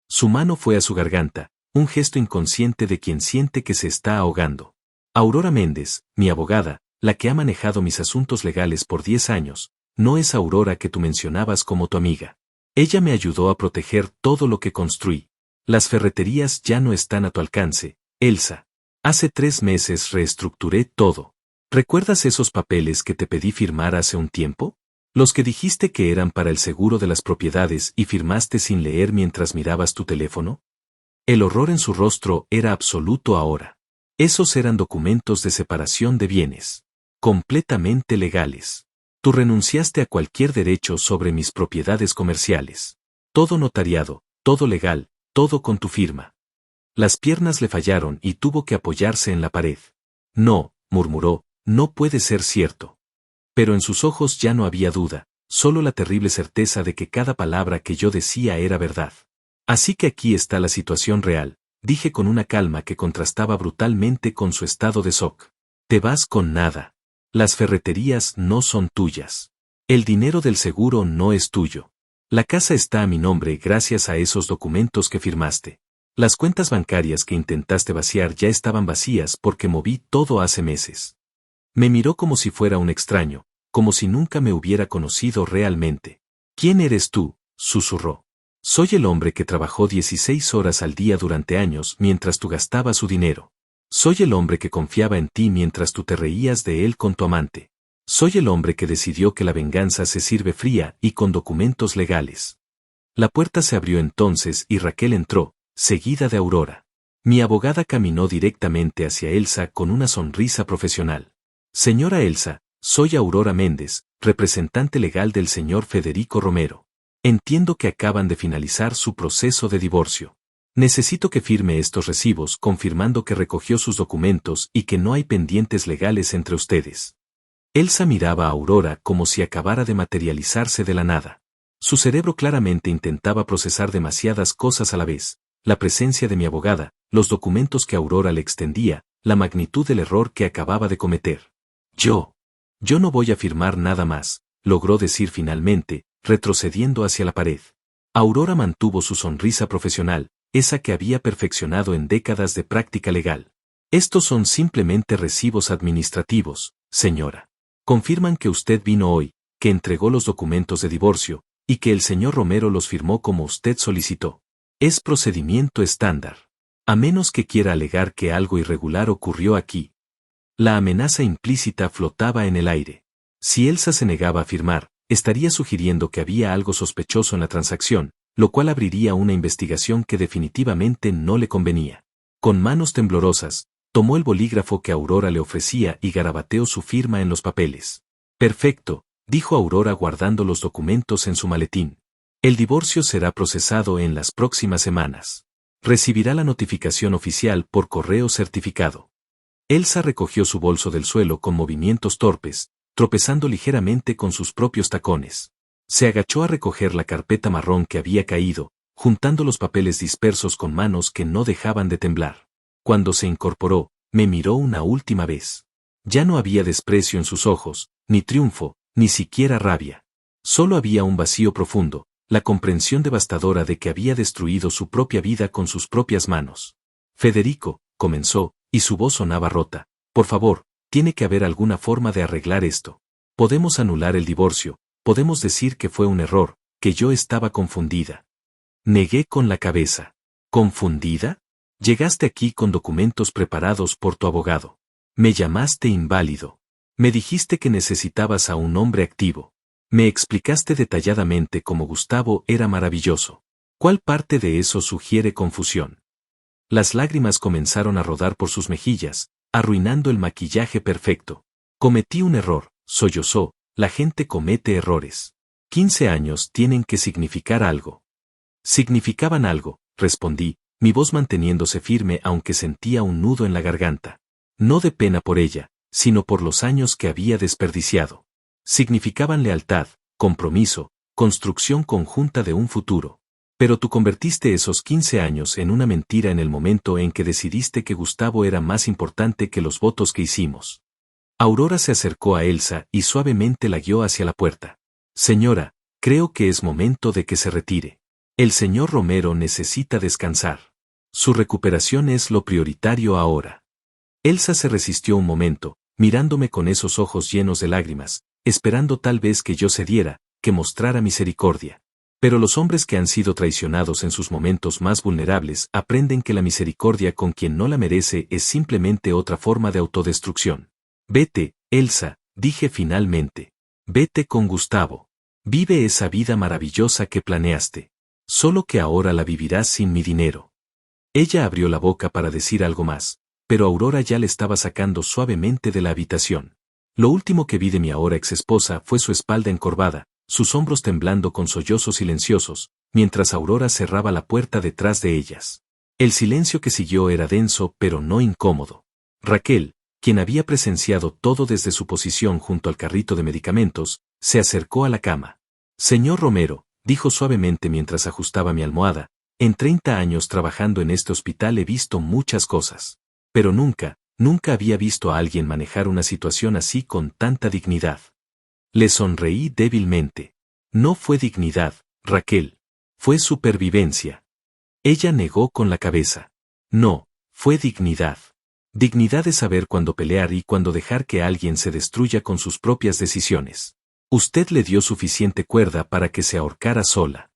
Su mano fue a su garganta, un gesto inconsciente de quien siente que se está ahogando. Aurora Méndez, mi abogada, la que ha manejado mis asuntos legales por 10 años, no es Aurora que tú mencionabas como tu amiga. Ella me ayudó a proteger todo lo que construí. Las ferreterías ya no están a tu alcance, Elsa. Hace 3 meses reestructuré todo. ¿Recuerdas esos papeles que te pedí firmar hace un tiempo? Los que dijiste que eran para el seguro de las propiedades y firmaste sin leer mientras mirabas tu teléfono. El horror en su rostro era absoluto ahora. Esos eran documentos de separación de bienes. Completamente legales. Tú renunciaste a cualquier derecho sobre mis propiedades comerciales. Todo notariado, todo legal, todo con tu firma. Las piernas le fallaron y tuvo que apoyarse en la pared. No, murmuró, no puede ser cierto. Pero en sus ojos ya no había duda, solo la terrible certeza de que cada palabra que yo decía era verdad. Así que aquí está la situación real, dije con una calma que contrastaba brutalmente con su estado de shock. Te vas con nada. Las ferreterías no son tuyas. El dinero del seguro no es tuyo. La casa está a mi nombre gracias a esos documentos que firmaste. Las cuentas bancarias que intentaste vaciar ya estaban vacías porque moví todo hace meses. Me miró como si fuera un extraño, como si nunca me hubiera conocido realmente. ¿Quién eres tú?, susurró. Soy el hombre que trabajó 16 horas al día durante años mientras tú gastabas su dinero. Soy el hombre que confiaba en ti mientras tú te reías de él con tu amante. Soy el hombre que decidió que la venganza se sirve fría y con documentos legales. La puerta se abrió entonces y Raquel entró, seguida de Aurora. Mi abogada caminó directamente hacia Elsa con una sonrisa profesional. Señora Elsa, soy Aurora Méndez, representante legal del señor Federico Romero. Entiendo que acaban de finalizar su proceso de divorcio. Necesito que firme estos recibos confirmando que recogió sus documentos y que no hay pendientes legales entre ustedes. Elsa miraba a Aurora como si acabara de materializarse de la nada. Su cerebro claramente intentaba procesar demasiadas cosas a la vez. La presencia de mi abogada, los documentos que Aurora le extendía, la magnitud del error que acababa de cometer. Yo no voy a firmar nada más, logró decir finalmente, retrocediendo hacia la pared. Aurora mantuvo su sonrisa profesional, esa que había perfeccionado en décadas de práctica legal. Estos son simplemente recibos administrativos, señora. Confirman que usted vino hoy, que entregó los documentos de divorcio, y que el señor Romero los firmó como usted solicitó. Es procedimiento estándar. A menos que quiera alegar que algo irregular ocurrió aquí. La amenaza implícita flotaba en el aire. Si Elsa se negaba a firmar, estaría sugiriendo que había algo sospechoso en la transacción, lo cual abriría una investigación que definitivamente no le convenía. Con manos temblorosas, tomó el bolígrafo que Aurora le ofrecía y garabateó su firma en los papeles. Perfecto, dijo Aurora guardando los documentos en su maletín. El divorcio será procesado en las próximas semanas. Recibirá la notificación oficial por correo certificado. Elsa recogió su bolso del suelo con movimientos torpes, tropezando ligeramente con sus propios tacones. Se agachó a recoger la carpeta marrón que había caído, juntando los papeles dispersos con manos que no dejaban de temblar. Cuando se incorporó, me miró una última vez. Ya no había desprecio en sus ojos, ni triunfo, ni siquiera rabia. Solo había un vacío profundo, la comprensión devastadora de que había destruido su propia vida con sus propias manos. Federico, comenzó, y su voz sonaba rota. Por favor, tiene que haber alguna forma de arreglar esto. Podemos anular el divorcio, podemos decir que fue un error, que yo estaba confundida. Negué con la cabeza. ¿Confundida? Llegaste aquí con documentos preparados por tu abogado. Me llamaste inválido. Me dijiste que necesitabas a un hombre activo. Me explicaste detalladamente cómo Gustavo era maravilloso. ¿Cuál parte de eso sugiere confusión? Las lágrimas comenzaron a rodar por sus mejillas, arruinando el maquillaje perfecto. Cometí un error, sollozó, la gente comete errores. 15 años tienen que significar algo. Significaban algo, respondí, mi voz manteniéndose firme aunque sentía un nudo en la garganta. No de pena por ella, sino por los años que había desperdiciado. Significaban lealtad, compromiso, construcción conjunta de un futuro. Pero tú convertiste esos 15 años en una mentira en el momento en que decidiste que Gustavo era más importante que los votos que hicimos. Aurora se acercó a Elsa y suavemente la guió hacia la puerta. Señora, creo que es momento de que se retire. El señor Romero necesita descansar. Su recuperación es lo prioritario ahora. Elsa se resistió un momento, mirándome con esos ojos llenos de lágrimas, esperando tal vez que yo cediera, que mostrara misericordia. Pero los hombres que han sido traicionados en sus momentos más vulnerables aprenden que la misericordia con quien no la merece es simplemente otra forma de autodestrucción. Vete, Elsa, dije finalmente. Vete con Gustavo. Vive esa vida maravillosa que planeaste. Solo que ahora la vivirás sin mi dinero. Ella abrió la boca para decir algo más, pero Aurora ya le estaba sacando suavemente de la habitación. Lo último que vi de mi ahora exesposa fue su espalda encorvada, sus hombros temblando con sollozos silenciosos, mientras Aurora cerraba la puerta detrás de ellas. El silencio que siguió era denso pero no incómodo. Raquel, quien había presenciado todo desde su posición junto al carrito de medicamentos, se acercó a la cama. Señor Romero, dijo suavemente mientras ajustaba mi almohada, en 30 años trabajando en este hospital he visto muchas cosas. Pero nunca había visto a alguien manejar una situación así con tanta dignidad. Le sonreí débilmente. No fue dignidad, Raquel. Fue supervivencia. Ella negó con la cabeza. No, fue dignidad. Dignidad de saber cuándo pelear y cuándo dejar que alguien se destruya con sus propias decisiones. Usted le dio suficiente cuerda para que se ahorcara sola.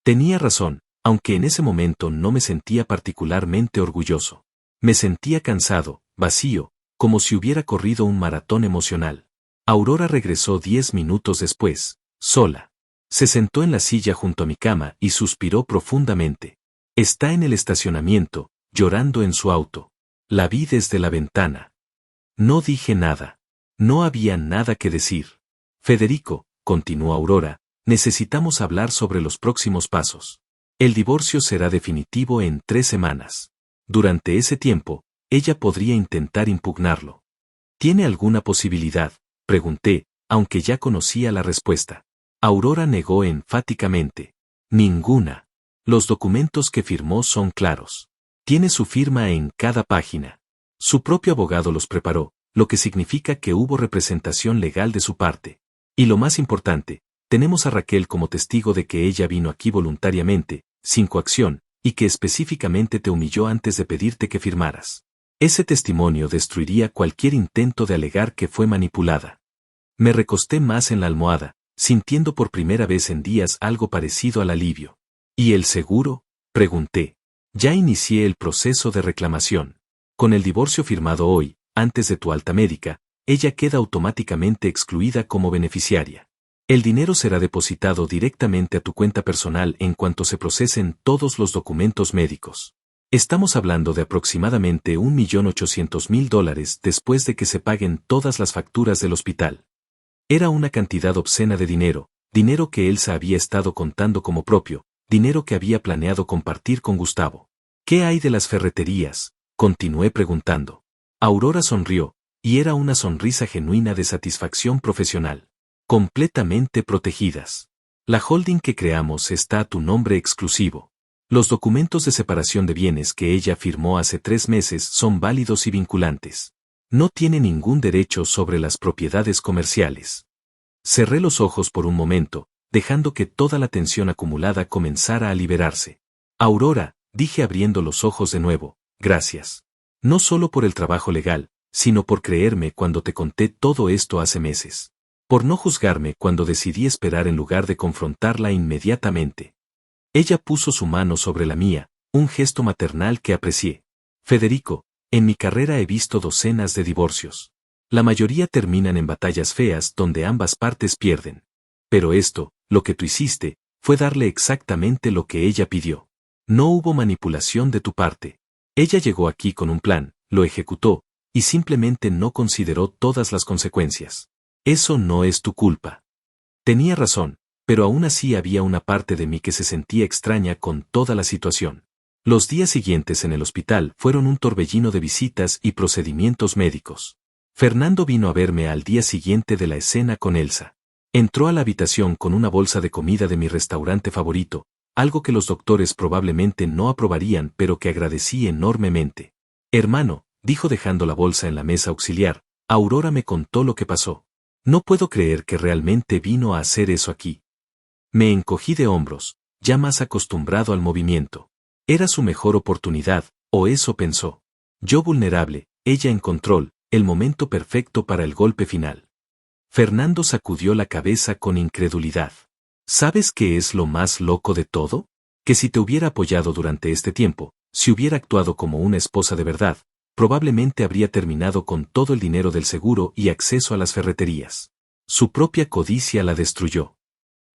Tenía razón, aunque en ese momento no me sentía particularmente orgulloso. Me sentía cansado, vacío, como si hubiera corrido un maratón emocional. Aurora regresó 10 minutos después, sola. Se sentó en la silla junto a mi cama y suspiró profundamente. Está en el estacionamiento, llorando en su auto. La vi desde la ventana. No dije nada. No había nada que decir. Federico, continuó Aurora, necesitamos hablar sobre los próximos pasos. El divorcio será definitivo en 3 semanas. Durante ese tiempo, ella podría intentar impugnarlo. ¿Tiene alguna posibilidad?, pregunté, aunque ya conocía la respuesta. Aurora negó enfáticamente. Ninguna. Los documentos que firmó son claros. Tiene su firma en cada página. Su propio abogado los preparó, lo que significa que hubo representación legal de su parte. Y lo más importante, tenemos a Raquel como testigo de que ella vino aquí voluntariamente, sin coacción, y que específicamente te humilló antes de pedirte que firmaras. Ese testimonio destruiría cualquier intento de alegar que fue manipulada. Me recosté más en la almohada, sintiendo por primera vez en días algo parecido al alivio. ¿Y el seguro?, pregunté. Ya inicié el proceso de reclamación. Con el divorcio firmado hoy, antes de tu alta médica, ella queda automáticamente excluida como beneficiaria. El dinero será depositado directamente a tu cuenta personal en cuanto se procesen todos los documentos médicos. Estamos hablando de aproximadamente $1.800.000 después de que se paguen todas las facturas del hospital. Era una cantidad obscena de dinero, dinero que Elsa había estado contando como propio, dinero que había planeado compartir con Gustavo. ¿Qué hay de las ferreterías?, continué preguntando. Aurora sonrió, y era una sonrisa genuina de satisfacción profesional. Completamente protegidas. La holding que creamos está a tu nombre exclusivo. Los documentos de separación de bienes que ella firmó hace 3 meses son válidos y vinculantes. No tiene ningún derecho sobre las propiedades comerciales. Cerré los ojos por un momento, dejando que toda la tensión acumulada comenzara a liberarse. Aurora, dije abriendo los ojos de nuevo, gracias. No solo por el trabajo legal, sino por creerme cuando te conté todo esto hace meses. por no juzgarme cuando decidí esperar en lugar de confrontarla inmediatamente. Ella puso su mano sobre la mía, un gesto maternal que aprecié. Federico, en mi carrera he visto docenas de divorcios. La mayoría terminan en batallas feas donde ambas partes pierden. Pero esto, lo que tú hiciste, fue darle exactamente lo que ella pidió. No hubo manipulación de tu parte. Ella llegó aquí con un plan, lo ejecutó, y simplemente no consideró todas las consecuencias. Eso no es tu culpa. Tenía razón, pero aún así había una parte de mí que se sentía extraña con toda la situación. Los días siguientes en el hospital fueron un torbellino de visitas y procedimientos médicos. Fernando vino a verme al día siguiente de la escena con Elsa. Entró a la habitación con una bolsa de comida de mi restaurante favorito, algo que los doctores probablemente no aprobarían pero que agradecí enormemente. Hermano, dijo dejando la bolsa en la mesa auxiliar, Aurora me contó lo que pasó. No puedo creer que realmente vino a hacer eso aquí. Me encogí de hombros, ya más acostumbrado al movimiento. Era su mejor oportunidad, o eso pensó. Yo vulnerable, ella en control, el momento perfecto para el golpe final. Fernando sacudió la cabeza con incredulidad. ¿Sabes qué es lo más loco de todo? Que si te hubiera apoyado durante este tiempo, si hubiera actuado como una esposa de verdad, probablemente habría terminado con todo el dinero del seguro y acceso a las ferreterías. Su propia codicia la destruyó.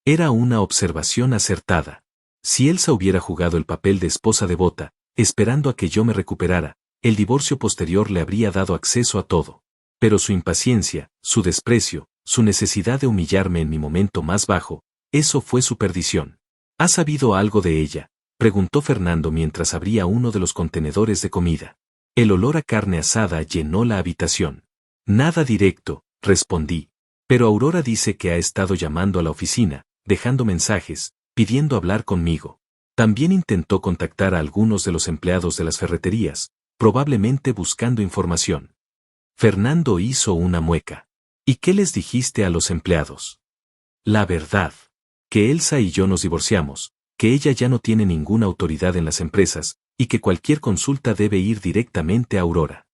Era una observación acertada. Si Elsa hubiera jugado el papel de esposa devota, esperando a que yo me recuperara, el divorcio posterior le habría dado acceso a todo. Pero su impaciencia, su desprecio, su necesidad de humillarme en mi momento más bajo, eso fue su perdición. ¿Has sabido algo de ella?, preguntó Fernando mientras abría uno de los contenedores de comida. El olor a carne asada llenó la habitación. Nada directo, respondí. Pero Aurora dice que ha estado llamando a la oficina, dejando mensajes, pidiendo hablar conmigo. También intentó contactar a algunos de los empleados de las ferreterías, probablemente buscando información. Fernando hizo una mueca. ¿Y qué les dijiste a los empleados? La verdad. Que Elsa y yo nos divorciamos, que ella ya no tiene ninguna autoridad en las empresas, y que cualquier consulta debe ir directamente a Aurora.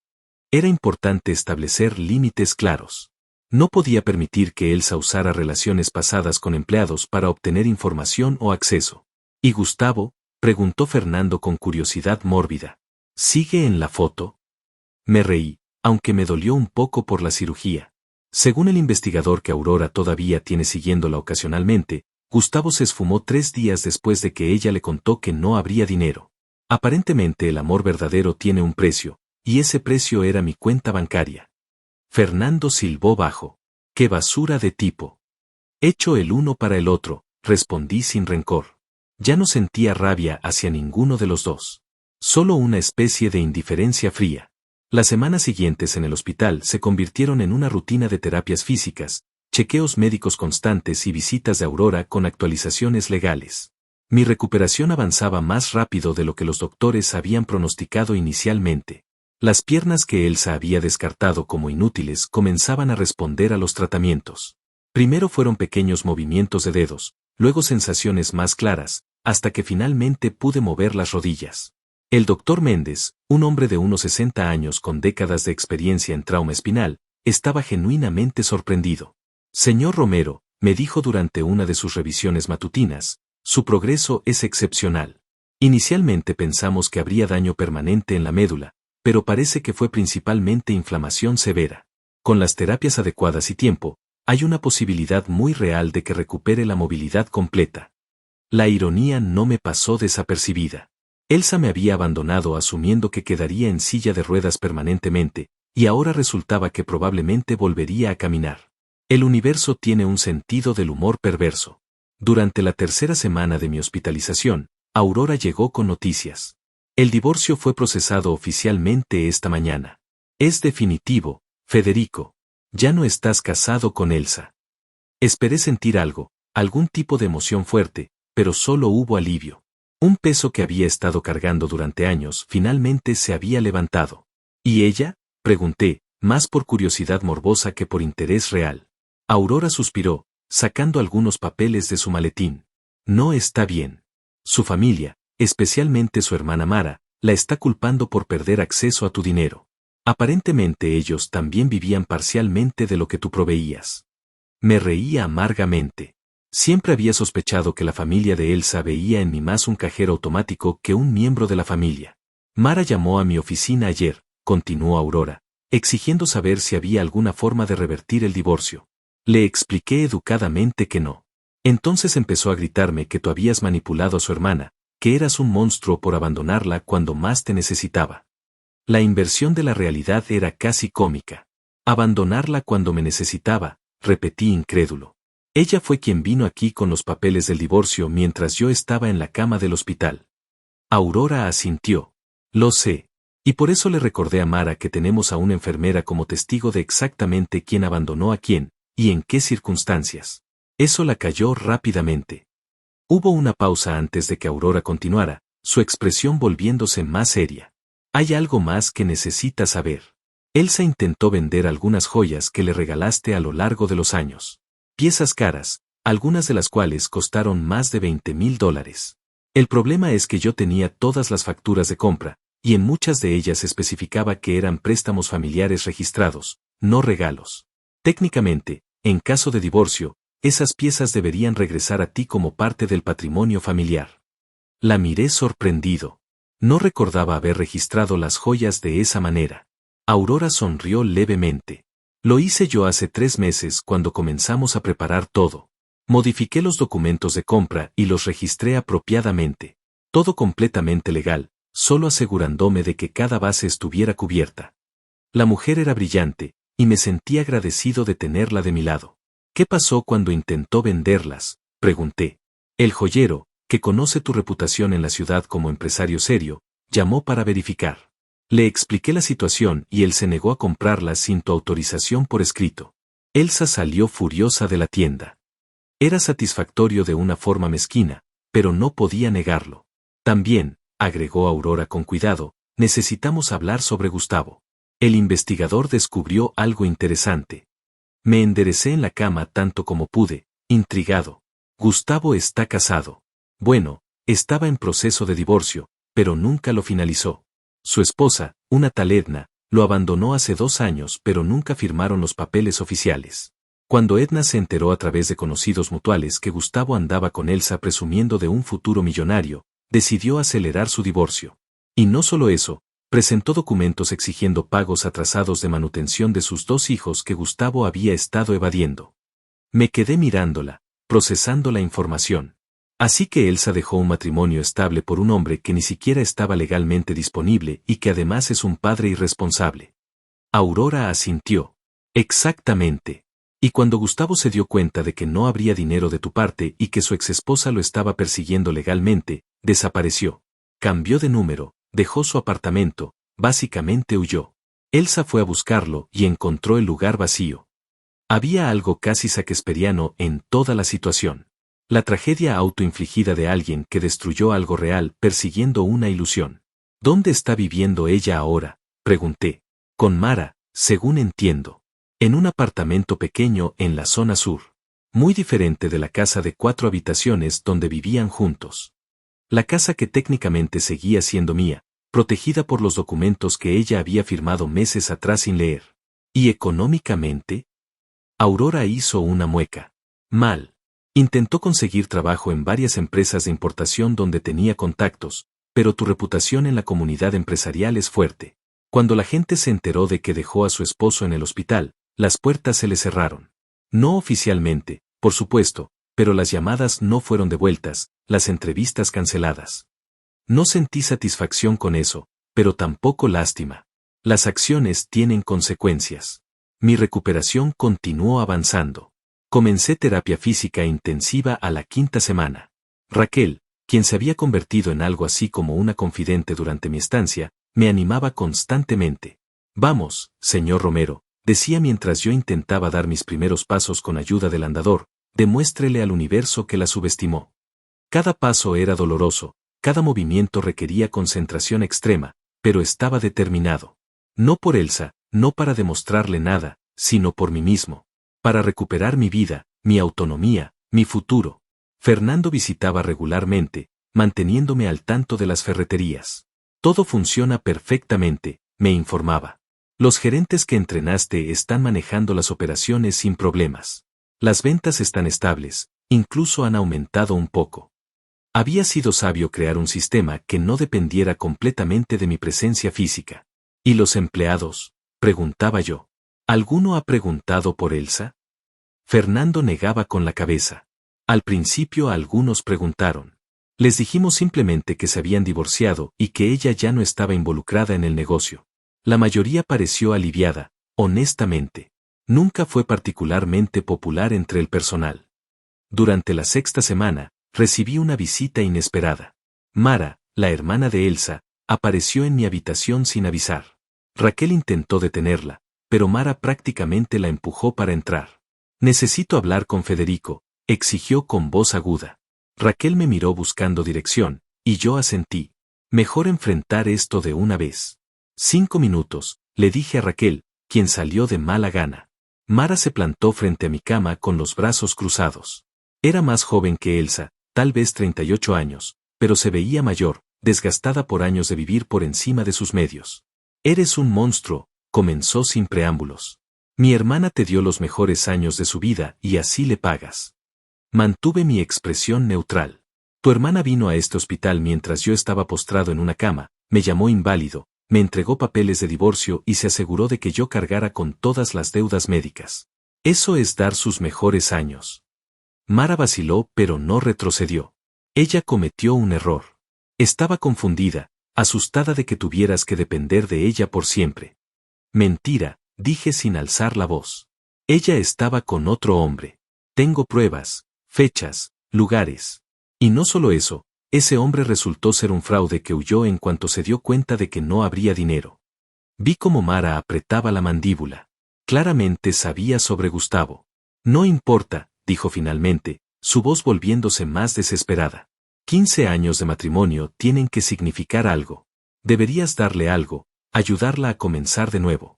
Era importante establecer límites claros. No podía permitir que Elsa usara relaciones pasadas con empleados para obtener información o acceso. ¿Y Gustavo?, preguntó Fernando con curiosidad mórbida. ¿Sigue en la foto? Me reí, aunque me dolió un poco por la cirugía. Según el investigador que Aurora todavía tiene siguiéndola ocasionalmente, Gustavo se esfumó 3 días después de que ella le contó que no habría dinero. Aparentemente el amor verdadero tiene un precio, y ese precio era mi cuenta bancaria. Fernando silbó bajo. ¡Qué basura de tipo! Hecho el uno para el otro, respondí sin rencor. Ya no sentía rabia hacia ninguno de los dos. Solo una especie de indiferencia fría. Las semanas siguientes en el hospital se convirtieron en una rutina de terapias físicas, chequeos médicos constantes y visitas de Aurora con actualizaciones legales. Mi recuperación avanzaba más rápido de lo que los doctores habían pronosticado inicialmente. Las piernas que Elsa había descartado como inútiles comenzaban a responder a los tratamientos. Primero fueron pequeños movimientos de dedos, luego sensaciones más claras, hasta que finalmente pude mover las rodillas. El doctor Méndez, un hombre de unos 60 años con décadas de experiencia en trauma espinal, estaba genuinamente sorprendido. Señor Romero, me dijo durante una de sus revisiones matutinas, su progreso es excepcional. Inicialmente pensamos que habría daño permanente en la médula, pero parece que fue principalmente inflamación severa. Con las terapias adecuadas y tiempo, hay una posibilidad muy real de que recupere la movilidad completa. La ironía no me pasó desapercibida. Elsa me había abandonado asumiendo que quedaría en silla de ruedas permanentemente, y ahora resultaba que probablemente volvería a caminar. El universo tiene un sentido del humor perverso. Durante la 3ª semana de mi hospitalización, Aurora llegó con noticias. El divorcio fue procesado oficialmente esta mañana. Es definitivo, Federico. Ya no estás casado con Elsa. Esperé sentir algo, algún tipo de emoción fuerte, pero solo hubo alivio. Un peso que había estado cargando durante años finalmente se había levantado. ¿Y ella?, pregunté, más por curiosidad morbosa que por interés real. Aurora suspiró, sacando algunos papeles de su maletín. No está bien. Su familia, especialmente su hermana Mara, la está culpando por perder acceso a tu dinero. Aparentemente ellos también vivían parcialmente de lo que tú proveías. Me reía amargamente. Siempre había sospechado que la familia de Elsa veía en mí más un cajero automático que un miembro de la familia. Mara llamó a mi oficina ayer, continuó Aurora, exigiendo saber si había alguna forma de revertir el divorcio. Le expliqué educadamente que no. Entonces empezó a gritarme que tú habías manipulado a su hermana, que eras un monstruo por abandonarla cuando más te necesitaba. La inversión de la realidad era casi cómica. Abandonarla cuando me necesitaba, repetí incrédulo. Ella fue quien vino aquí con los papeles del divorcio mientras yo estaba en la cama del hospital. Aurora asintió. Lo sé. Y por eso le recordé a Mara que tenemos a una enfermera como testigo de exactamente quién abandonó a quién, y en qué circunstancias. Eso la calló rápidamente. Hubo una pausa antes de que Aurora continuara, su expresión volviéndose más seria. Hay algo más que necesita saber. Elsa intentó vender algunas joyas que le regalaste a lo largo de los años. Piezas caras, algunas de las cuales costaron más de $20,000. El problema es que yo tenía todas las facturas de compra, y en muchas de ellas especificaba que eran préstamos familiares registrados, no regalos. Técnicamente, en caso de divorcio, esas piezas deberían regresar a ti como parte del patrimonio familiar. La miré sorprendido. No recordaba haber registrado las joyas de esa manera. Aurora sonrió levemente. Lo hice yo hace 3 meses cuando comenzamos a preparar todo. Modifiqué los documentos de compra y los registré apropiadamente. Todo completamente legal, solo asegurándome de que cada base estuviera cubierta. La mujer era brillante, y me sentí agradecido de tenerla de mi lado. ¿Qué pasó cuando intentó venderlas?, pregunté. El joyero, que conoce tu reputación en la ciudad como empresario serio, llamó para verificar. Le expliqué la situación y él se negó a comprarlas sin tu autorización por escrito. Elsa salió furiosa de la tienda. Era satisfactorio de una forma mezquina, pero no podía negarlo. También, agregó Aurora con cuidado, necesitamos hablar sobre Gustavo. El investigador descubrió algo interesante. Me enderecé en la cama tanto como pude, intrigado. Gustavo está casado. Bueno, estaba en proceso de divorcio, pero nunca lo finalizó. Su esposa, una tal Edna, lo abandonó hace 2 años pero nunca firmaron los papeles oficiales. Cuando Edna se enteró a través de conocidos mutuales que Gustavo andaba con Elsa presumiendo de un futuro millonario, decidió acelerar su divorcio. Y no solo eso, presentó documentos exigiendo pagos atrasados de manutención de sus 2 hijos que Gustavo había estado evadiendo. Me quedé mirándola, procesando la información. Así que Elsa dejó un matrimonio estable por un hombre que ni siquiera estaba legalmente disponible y que además es un padre irresponsable. Aurora asintió. Exactamente. Y cuando Gustavo se dio cuenta de que no habría dinero de tu parte y que su exesposa lo estaba persiguiendo legalmente, desapareció. Cambió de número, dejó su apartamento, básicamente huyó. Elsa fue a buscarlo y encontró el lugar vacío. Había algo casi shakespeariano en toda la situación. La tragedia autoinfligida de alguien que destruyó algo real persiguiendo una ilusión. ¿Dónde está viviendo ella ahora?, pregunté. Con Mara, según entiendo. En un apartamento pequeño en la zona sur. Muy diferente de la casa de 4 habitaciones donde vivían juntos. La casa que técnicamente seguía siendo mía, protegida por los documentos que ella había firmado meses atrás sin leer. ¿Y económicamente? Aurora hizo una mueca. Mal. Intentó conseguir trabajo en varias empresas de importación donde tenía contactos, pero tu reputación en la comunidad empresarial es fuerte. Cuando la gente se enteró de que dejó a su esposo en el hospital, las puertas se le cerraron. No oficialmente, por supuesto, pero las llamadas no fueron devueltas, las entrevistas canceladas. No sentí satisfacción con eso, pero tampoco lástima. Las acciones tienen consecuencias. Mi recuperación continuó avanzando. Comencé terapia física intensiva a la 5ª semana. Raquel, quien se había convertido en algo así como una confidente durante mi estancia, me animaba constantemente. Vamos, señor Romero, decía mientras yo intentaba dar mis primeros pasos con ayuda del andador, demuéstrele al universo que la subestimó. Cada paso era doloroso, cada movimiento requería concentración extrema, pero estaba determinado. No por Elsa, no para demostrarle nada, sino por mí mismo. Para recuperar mi vida, mi autonomía, mi futuro. Fernando visitaba regularmente, manteniéndome al tanto de las ferreterías. Todo funciona perfectamente, me informaba. Los gerentes que entrenaste están manejando las operaciones sin problemas. Las ventas están estables, incluso han aumentado un poco. Había sido sabio crear un sistema que no dependiera completamente de mi presencia física. ¿Y los empleados?, preguntaba yo. ¿Alguno ha preguntado por Elsa? Fernando negaba con la cabeza. Al principio algunos preguntaron. Les dijimos simplemente que se habían divorciado y que ella ya no estaba involucrada en el negocio. La mayoría pareció aliviada, honestamente. Nunca fue particularmente popular entre el personal. Durante la sexta semana, recibí una visita inesperada. Mara, la hermana de Elsa, apareció en mi habitación sin avisar. Raquel intentó detenerla, pero Mara prácticamente la empujó para entrar. Necesito hablar con Federico, exigió con voz aguda. Raquel me miró buscando dirección, y yo asentí. Mejor enfrentar esto de una vez. 5 minutos, le dije a Raquel, quien salió de mala gana. Mara se plantó frente a mi cama con los brazos cruzados. Era más joven que Elsa, tal vez 38 años, pero se veía mayor, desgastada por años de vivir por encima de sus medios. Eres un monstruo, comenzó sin preámbulos. Mi hermana te dio los mejores años de su vida y así le pagas. Mantuve mi expresión neutral. Tu hermana vino a este hospital mientras yo estaba postrado en una cama, me llamó inválido, me entregó papeles de divorcio y se aseguró de que yo cargara con todas las deudas médicas. Eso es dar sus mejores años. Mara vaciló pero no retrocedió. Ella cometió un error. Estaba confundida, asustada de que tuvieras que depender de ella por siempre. Mentira, dije sin alzar la voz. Ella estaba con otro hombre. Tengo pruebas, fechas, lugares. Y no solo eso, ese hombre resultó ser un fraude que huyó en cuanto se dio cuenta de que no habría dinero. Vi cómo Mara apretaba la mandíbula. Claramente sabía sobre Gustavo. No importa, dijo finalmente, su voz volviéndose más desesperada. 15 años de matrimonio tienen que significar algo. Deberías darle algo, ayudarla a comenzar de nuevo.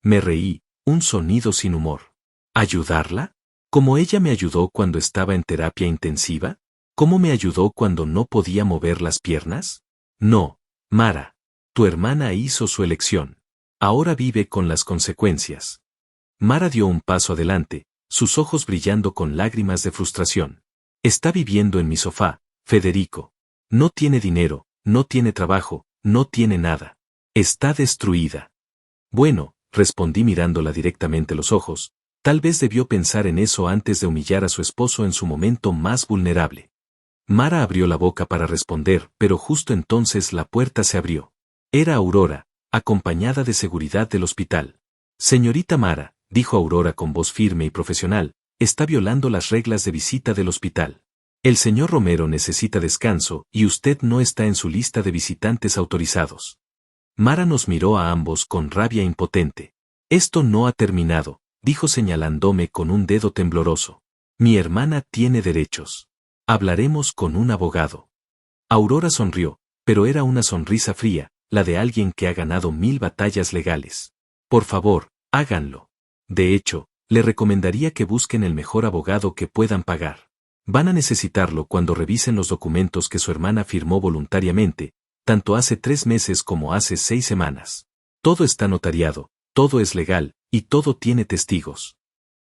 Me reí, un sonido sin humor. ¿Ayudarla? ¿Como ella me ayudó cuando estaba en terapia intensiva? ¿Cómo me ayudó cuando no podía mover las piernas? No, Mara. Tu hermana hizo su elección. Ahora vive con las consecuencias. Mara dio un paso adelante, sus ojos brillando con lágrimas de frustración. Está viviendo en mi sofá, Federico. No tiene dinero, no tiene trabajo, no tiene nada. Está destruida. Bueno, respondí mirándola directamente a los ojos, tal vez debió pensar en eso antes de humillar a su esposo en su momento más vulnerable. Mara abrió la boca para responder, pero justo entonces la puerta se abrió. Era Aurora, acompañada de seguridad del hospital. Señorita Mara, dijo Aurora con voz firme y profesional, está violando las reglas de visita del hospital. El señor Romero necesita descanso y usted no está en su lista de visitantes autorizados. Mara nos miró a ambos con rabia impotente. Esto no ha terminado, dijo señalándome con un dedo tembloroso. Mi hermana tiene derechos. Hablaremos con un abogado. Aurora sonrió, pero era una sonrisa fría, la de alguien que ha ganado 1000 batallas legales. Por favor, háganlo. De hecho, le recomendaría que busquen el mejor abogado que puedan pagar. Van a necesitarlo cuando revisen los documentos que su hermana firmó voluntariamente, tanto hace 3 meses como hace 6 semanas. Todo está notariado, todo es legal, y todo tiene testigos.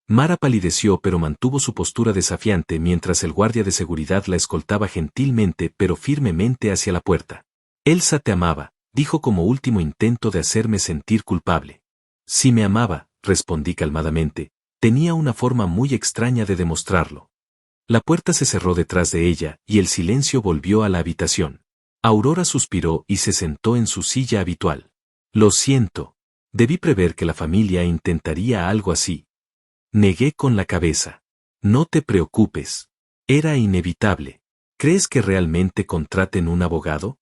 Mara palideció pero mantuvo su postura desafiante mientras el guardia de seguridad la escoltaba gentilmente pero firmemente hacia la puerta. Elsa te amaba, dijo como último intento de hacerme sentir culpable. Si me amaba, respondí calmadamente, tenía una forma muy extraña de demostrarlo. La puerta se cerró detrás de ella y el silencio volvió a la habitación. Aurora suspiró y se sentó en su silla habitual. Lo siento. Debí prever que la familia intentaría algo así. Negué con la cabeza. No te preocupes. Era inevitable. ¿Crees que realmente contraten un abogado?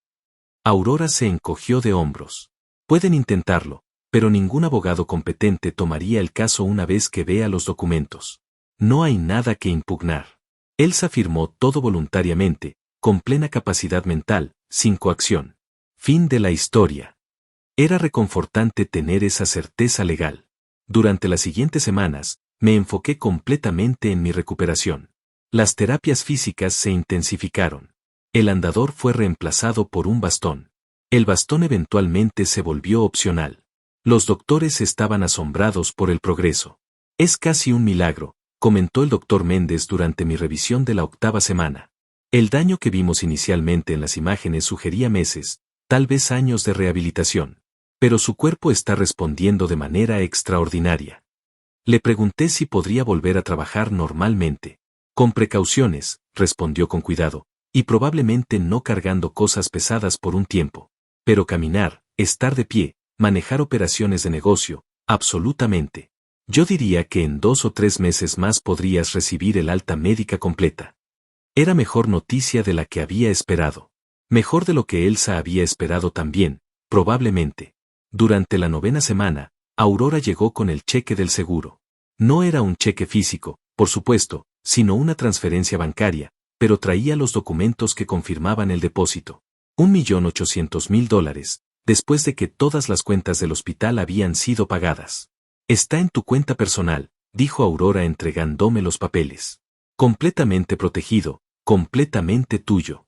Aurora se encogió de hombros. Pueden intentarlo, pero ningún abogado competente tomaría el caso una vez que vea los documentos. No hay nada que impugnar. Elsa firmó todo voluntariamente, con plena capacidad mental, sin coacción. Fin de la historia. Era reconfortante tener esa certeza legal. Durante las siguientes semanas, me enfoqué completamente en mi recuperación. Las terapias físicas se intensificaron. El andador fue reemplazado por un bastón. El bastón eventualmente se volvió opcional. Los doctores estaban asombrados por el progreso. Es casi un milagro, comentó el doctor Méndez durante mi revisión de la 8ª semana. El daño que vimos inicialmente en las imágenes sugería meses, tal vez años de rehabilitación. Pero su cuerpo está respondiendo de manera extraordinaria. Le pregunté si podría volver a trabajar normalmente. Con precauciones, respondió con cuidado, y probablemente no cargando cosas pesadas por un tiempo. Pero caminar, estar de pie, manejar operaciones de negocio, absolutamente. Yo diría que en 2 o 3 meses más podrías recibir el alta médica completa. Era mejor noticia de la que había esperado. Mejor de lo que Elsa había esperado también, probablemente. Durante la 9ª semana, Aurora llegó con el cheque del seguro. No era un cheque físico, por supuesto, sino una transferencia bancaria, pero traía los documentos que confirmaban el depósito. $1.800.000, después de que todas las cuentas del hospital habían sido pagadas. Está en tu cuenta personal, dijo Aurora entregándome los papeles. Completamente protegido, completamente tuyo.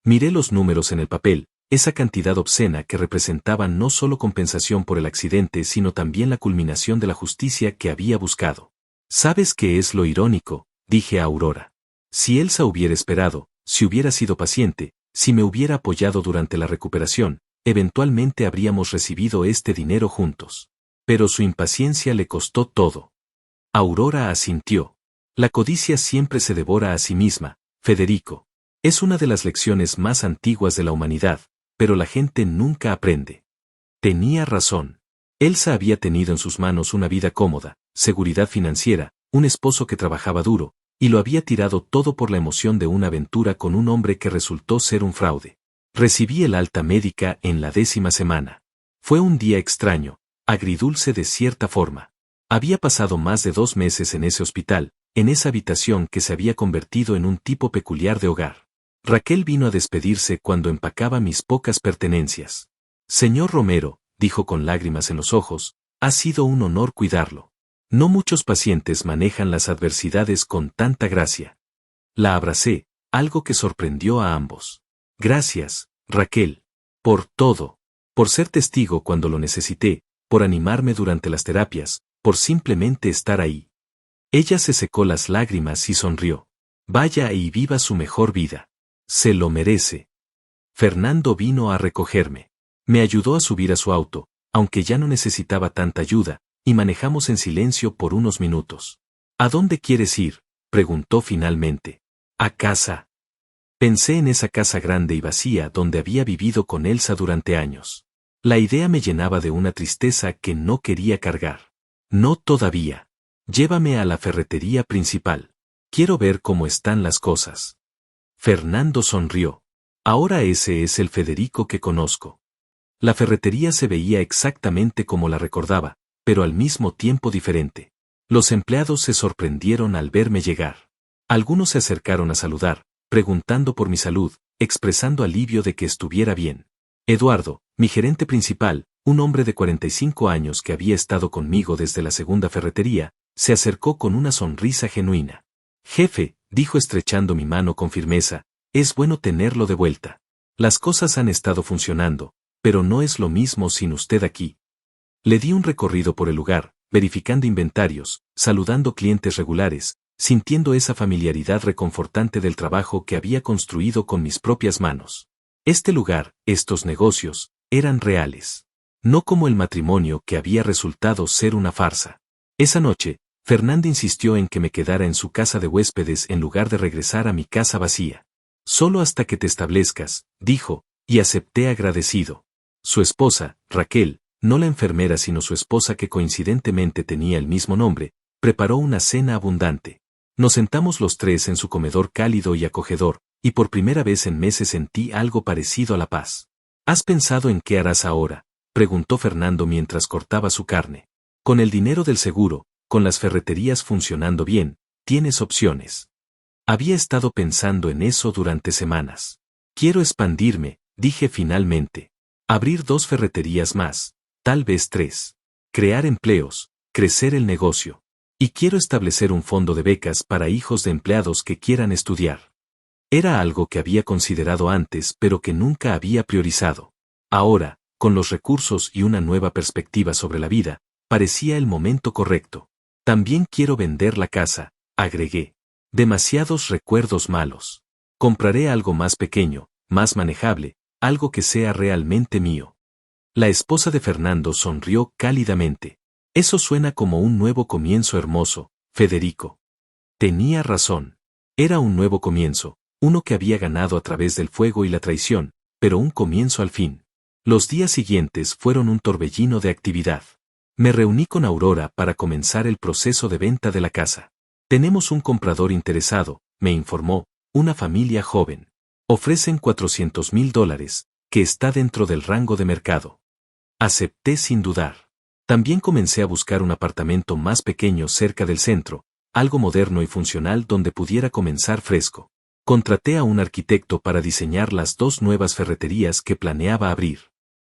Miré los números en el papel, esa cantidad obscena que representaba no solo compensación por el accidente sino también la culminación de la justicia que había buscado. ¿Sabes qué es lo irónico?, dije a Aurora. Si Elsa hubiera esperado, si hubiera sido paciente, si me hubiera apoyado durante la recuperación, eventualmente habríamos recibido este dinero juntos. Pero su impaciencia le costó todo. Aurora asintió. La codicia siempre se devora a sí misma, Federico. Es una de las lecciones más antiguas de la humanidad, pero la gente nunca aprende. Tenía razón. Elsa había tenido en sus manos una vida cómoda, seguridad financiera, un esposo que trabajaba duro, y lo había tirado todo por la emoción de una aventura con un hombre que resultó ser un fraude. Recibí el alta médica en la 10ª semana. Fue un día extraño, agridulce de cierta forma. Había pasado más de 2 meses en ese hospital, en esa habitación que se había convertido en un tipo peculiar de hogar. Raquel vino a despedirse cuando empacaba mis pocas pertenencias. Señor Romero, dijo con lágrimas en los ojos, ha sido un honor cuidarlo. No muchos pacientes manejan las adversidades con tanta gracia. La abracé, algo que sorprendió a ambos. Gracias, Raquel. Por todo. Por ser testigo cuando lo necesité, por animarme durante las terapias, por simplemente estar ahí. Ella se secó las lágrimas y sonrió. Vaya y viva su mejor vida. Se lo merece. Fernando vino a recogerme. Me ayudó a subir a su auto, aunque ya no necesitaba tanta ayuda, y manejamos en silencio por unos minutos. ¿A dónde quieres ir?, preguntó finalmente. A casa. Pensé en esa casa grande y vacía donde había vivido con Elsa durante años. La idea me llenaba de una tristeza que no quería cargar. No todavía. Llévame a la ferretería principal. Quiero ver cómo están las cosas. Fernando sonrió. Ahora ese es el Federico que conozco. La ferretería se veía exactamente como la recordaba, pero al mismo tiempo diferente. Los empleados se sorprendieron al verme llegar. Algunos se acercaron a saludar, preguntando por mi salud, expresando alivio de que estuviera bien. Eduardo, mi gerente principal, un hombre de 45 años que había estado conmigo desde la segunda ferretería, se acercó con una sonrisa genuina. Jefe, dijo estrechando mi mano con firmeza, es bueno tenerlo de vuelta. Las cosas han estado funcionando, pero no es lo mismo sin usted aquí. Le di un recorrido por el lugar, verificando inventarios, saludando clientes regulares, sintiendo esa familiaridad reconfortante del trabajo que había construido con mis propias manos. Este lugar, estos negocios, eran reales. No como el matrimonio que había resultado ser una farsa. Esa noche, Fernanda insistió en que me quedara en su casa de huéspedes en lugar de regresar a mi casa vacía. Solo hasta que te establezcas, dijo, y acepté agradecido. Su esposa, Raquel, no la enfermera sino su esposa que coincidentemente tenía el mismo nombre, preparó una cena abundante. Nos sentamos los tres en su comedor cálido y acogedor, y por primera vez en meses sentí algo parecido a la paz. ¿Has pensado en qué harás ahora?, preguntó Fernando mientras cortaba su carne. Con el dinero del seguro, con las ferreterías funcionando bien, tienes opciones. Había estado pensando en eso durante semanas. Quiero expandirme, dije finalmente. Abrir 2 ferreterías más, tal vez 3. Crear empleos, crecer el negocio. Y quiero establecer un fondo de becas para hijos de empleados que quieran estudiar. Era algo que había considerado antes pero que nunca había priorizado. Ahora, con los recursos y una nueva perspectiva sobre la vida, parecía el momento correcto. También quiero vender la casa, agregué. Demasiados recuerdos malos. Compraré algo más pequeño, más manejable, algo que sea realmente mío. La esposa de Fernando sonrió cálidamente. Eso suena como un nuevo comienzo hermoso, Federico. Tenía razón. Era un nuevo comienzo, uno que había ganado a través del fuego y la traición, pero un comienzo al fin. Los días siguientes fueron un torbellino de actividad. Me reuní con Aurora para comenzar el proceso de venta de la casa. Tenemos un comprador interesado, me informó, una familia joven. Ofrecen $400,000, que está dentro del rango de mercado. Acepté sin dudar. También comencé a buscar un apartamento más pequeño cerca del centro, algo moderno y funcional donde pudiera comenzar fresco. Contraté a un arquitecto para diseñar las 2 nuevas ferreterías que planeaba abrir.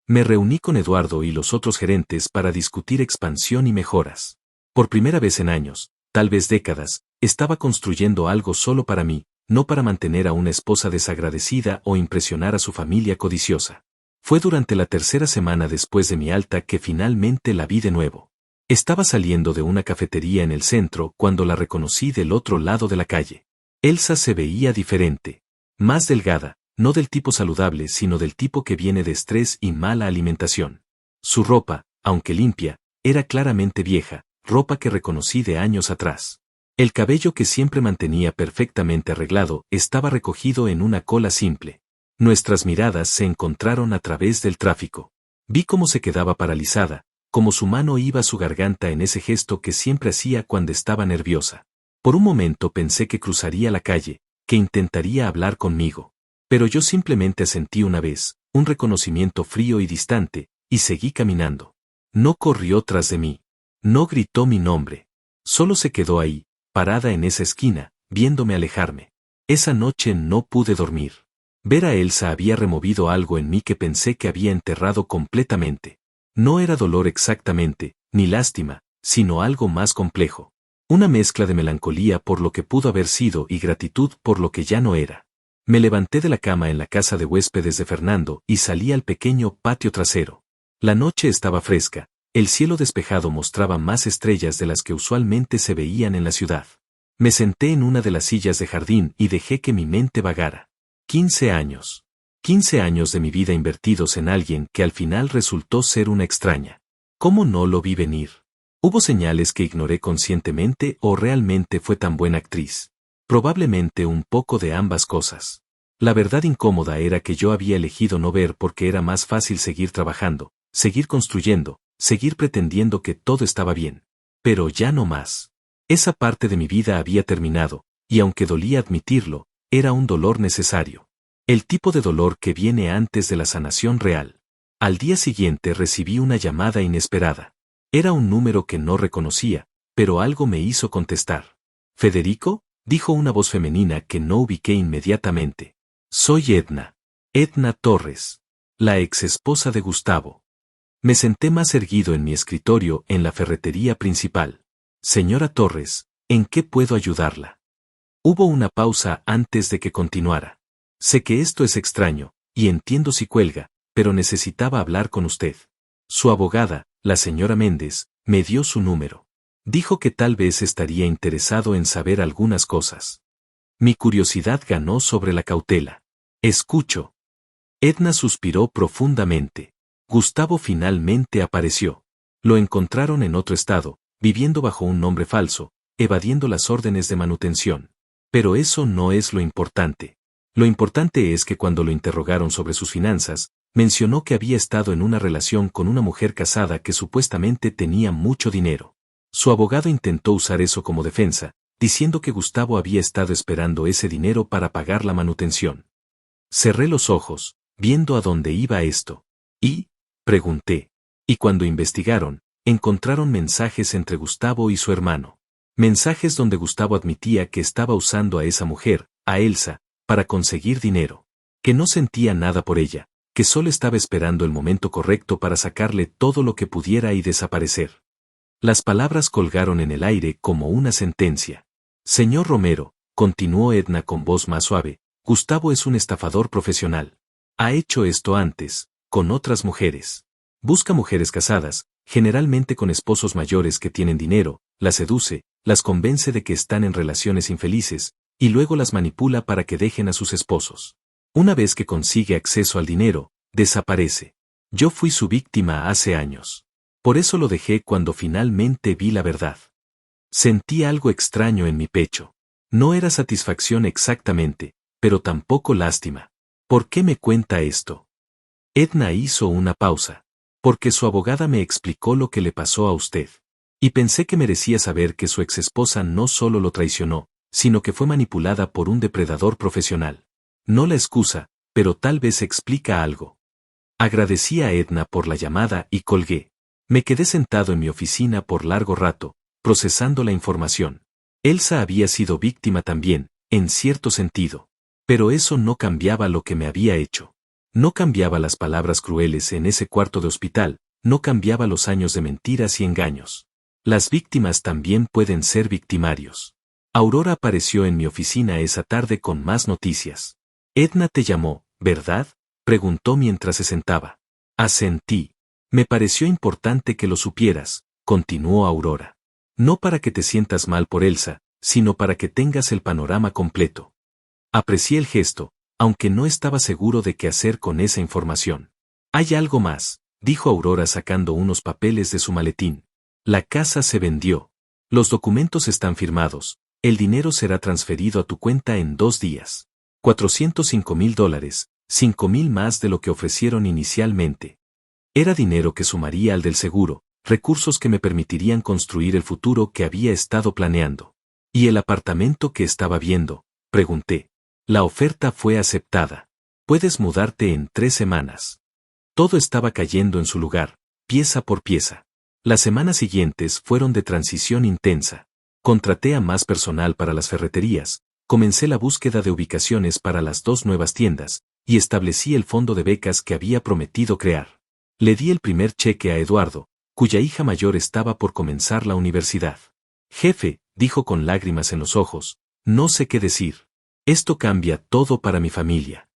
Me reuní con Eduardo y los otros gerentes para discutir expansión y mejoras. Por primera vez en años, tal vez décadas, estaba construyendo algo solo para mí, no para mantener a una esposa desagradecida o impresionar a su familia codiciosa. Fue durante la 3ª semana después de mi alta que finalmente la vi de nuevo. Estaba saliendo de una cafetería en el centro cuando la reconocí del otro lado de la calle. Elsa se veía diferente. Más delgada, no del tipo saludable sino del tipo que viene de estrés y mala alimentación. Su ropa, aunque limpia, era claramente vieja, ropa que reconocí de años atrás. El cabello que siempre mantenía perfectamente arreglado estaba recogido en una cola simple. Nuestras miradas se encontraron a través del tráfico. Vi cómo se quedaba paralizada, cómo su mano iba a su garganta en ese gesto que siempre hacía cuando estaba nerviosa. Por un momento pensé que cruzaría la calle, que intentaría hablar conmigo. Pero yo simplemente asentí una vez, un reconocimiento frío y distante, y seguí caminando. No corrió tras de mí. No gritó mi nombre. Solo se quedó ahí, parada en esa esquina, viéndome alejarme. Esa noche no pude dormir. Ver a Elsa había removido algo en mí que pensé que había enterrado completamente. No era dolor exactamente, ni lástima, sino algo más complejo. Una mezcla de melancolía por lo que pudo haber sido y gratitud por lo que ya no era. Me levanté de la cama en la casa de huéspedes de Fernando y salí al pequeño patio trasero. La noche estaba fresca, el cielo despejado mostraba más estrellas de las que usualmente se veían en la ciudad. Me senté en una de las sillas de jardín y dejé que mi mente vagara. 15 años. 15 años de mi vida invertidos en alguien que al final resultó ser una extraña. ¿Cómo no lo vi venir? ¿Hubo señales que ignoré conscientemente o realmente fue tan buena actriz? Probablemente un poco de ambas cosas. La verdad incómoda era que yo había elegido no ver porque era más fácil seguir trabajando, seguir construyendo, seguir pretendiendo que todo estaba bien. Pero ya no más. Esa parte de mi vida había terminado, y aunque dolía admitirlo, era un dolor necesario. El tipo de dolor que viene antes de la sanación real. Al día siguiente recibí una llamada inesperada. Era un número que no reconocía, pero algo me hizo contestar. ¿Federico? Dijo una voz femenina que no ubiqué inmediatamente. Soy Edna. Edna Torres. La exesposa de Gustavo. Me senté más erguido en mi escritorio en la ferretería principal. Señora Torres, ¿en qué puedo ayudarla? Hubo una pausa antes de que continuara. Sé que esto es extraño, y entiendo si cuelga, pero necesitaba hablar con usted. Su abogada, la señora Méndez, me dio su número. Dijo que tal vez estaría interesado en saber algunas cosas. Mi curiosidad ganó sobre la cautela. Escucho. Edna suspiró profundamente. Gustavo finalmente apareció. Lo encontraron en otro estado, viviendo bajo un nombre falso, evadiendo las órdenes de manutención. Pero eso no es lo importante. Lo importante es que cuando lo interrogaron sobre sus finanzas, mencionó que había estado en una relación con una mujer casada que supuestamente tenía mucho dinero. Su abogado intentó usar eso como defensa, diciendo que Gustavo había estado esperando ese dinero para pagar la manutención. Cerré los ojos, viendo a dónde iba esto. ¿Y? Pregunté. Y cuando investigaron, encontraron mensajes entre Gustavo y su hermano. Mensajes donde Gustavo admitía que estaba usando a esa mujer, a Elsa, para conseguir dinero. Que no sentía nada por ella, que solo estaba esperando el momento correcto para sacarle todo lo que pudiera y desaparecer. Las palabras colgaron en el aire como una sentencia. Señor Romero, continuó Edna con voz más suave, Gustavo es un estafador profesional. Ha hecho esto antes, con otras mujeres. Busca mujeres casadas, generalmente con esposos mayores que tienen dinero, las seduce, las convence de que están en relaciones infelices, y luego las manipula para que dejen a sus esposos. Una vez que consigue acceso al dinero, desaparece. Yo fui su víctima hace años. Por eso lo dejé cuando finalmente vi la verdad. Sentí algo extraño en mi pecho. No era satisfacción exactamente, pero tampoco lástima. ¿Por qué me cuenta esto? Edna hizo una pausa. Porque su abogada me explicó lo que le pasó a usted. Y pensé que merecía saber que su exesposa no solo lo traicionó, sino que fue manipulada por un depredador profesional. No la excusa, pero tal vez explica algo. Agradecí a Edna por la llamada y colgué. Me quedé sentado en mi oficina por largo rato, procesando la información. Elsa había sido víctima también, en cierto sentido. Pero eso no cambiaba lo que me había hecho. No cambiaba las palabras crueles en ese cuarto de hospital, no cambiaba los años de mentiras y engaños. Las víctimas también pueden ser victimarios. Aurora apareció en mi oficina esa tarde con más noticias. Edna te llamó, ¿verdad?, preguntó mientras se sentaba. Asentí. Me pareció importante que lo supieras, continuó Aurora. No para que te sientas mal por Elsa, sino para que tengas el panorama completo. Aprecié el gesto, aunque no estaba seguro de qué hacer con esa información. Hay algo más, dijo Aurora sacando unos papeles de su maletín. La casa se vendió. Los documentos están firmados. El dinero será transferido a tu cuenta en 2 días. $405,000, 5,000 más de lo que ofrecieron inicialmente. Era dinero que sumaría al del seguro, recursos que me permitirían construir el futuro que había estado planeando. ¿Y el apartamento que estaba viendo?, pregunté. La oferta fue aceptada. Puedes mudarte en 3 semanas. Todo estaba cayendo en su lugar, pieza por pieza. Las semanas siguientes fueron de transición intensa. Contraté a más personal para las ferreterías, comencé la búsqueda de ubicaciones para las 2 nuevas tiendas, y establecí el fondo de becas que había prometido crear. Le di el primer cheque a Eduardo, cuya hija mayor estaba por comenzar la universidad. Jefe, dijo con lágrimas en los ojos, no sé qué decir. Esto cambia todo para mi familia.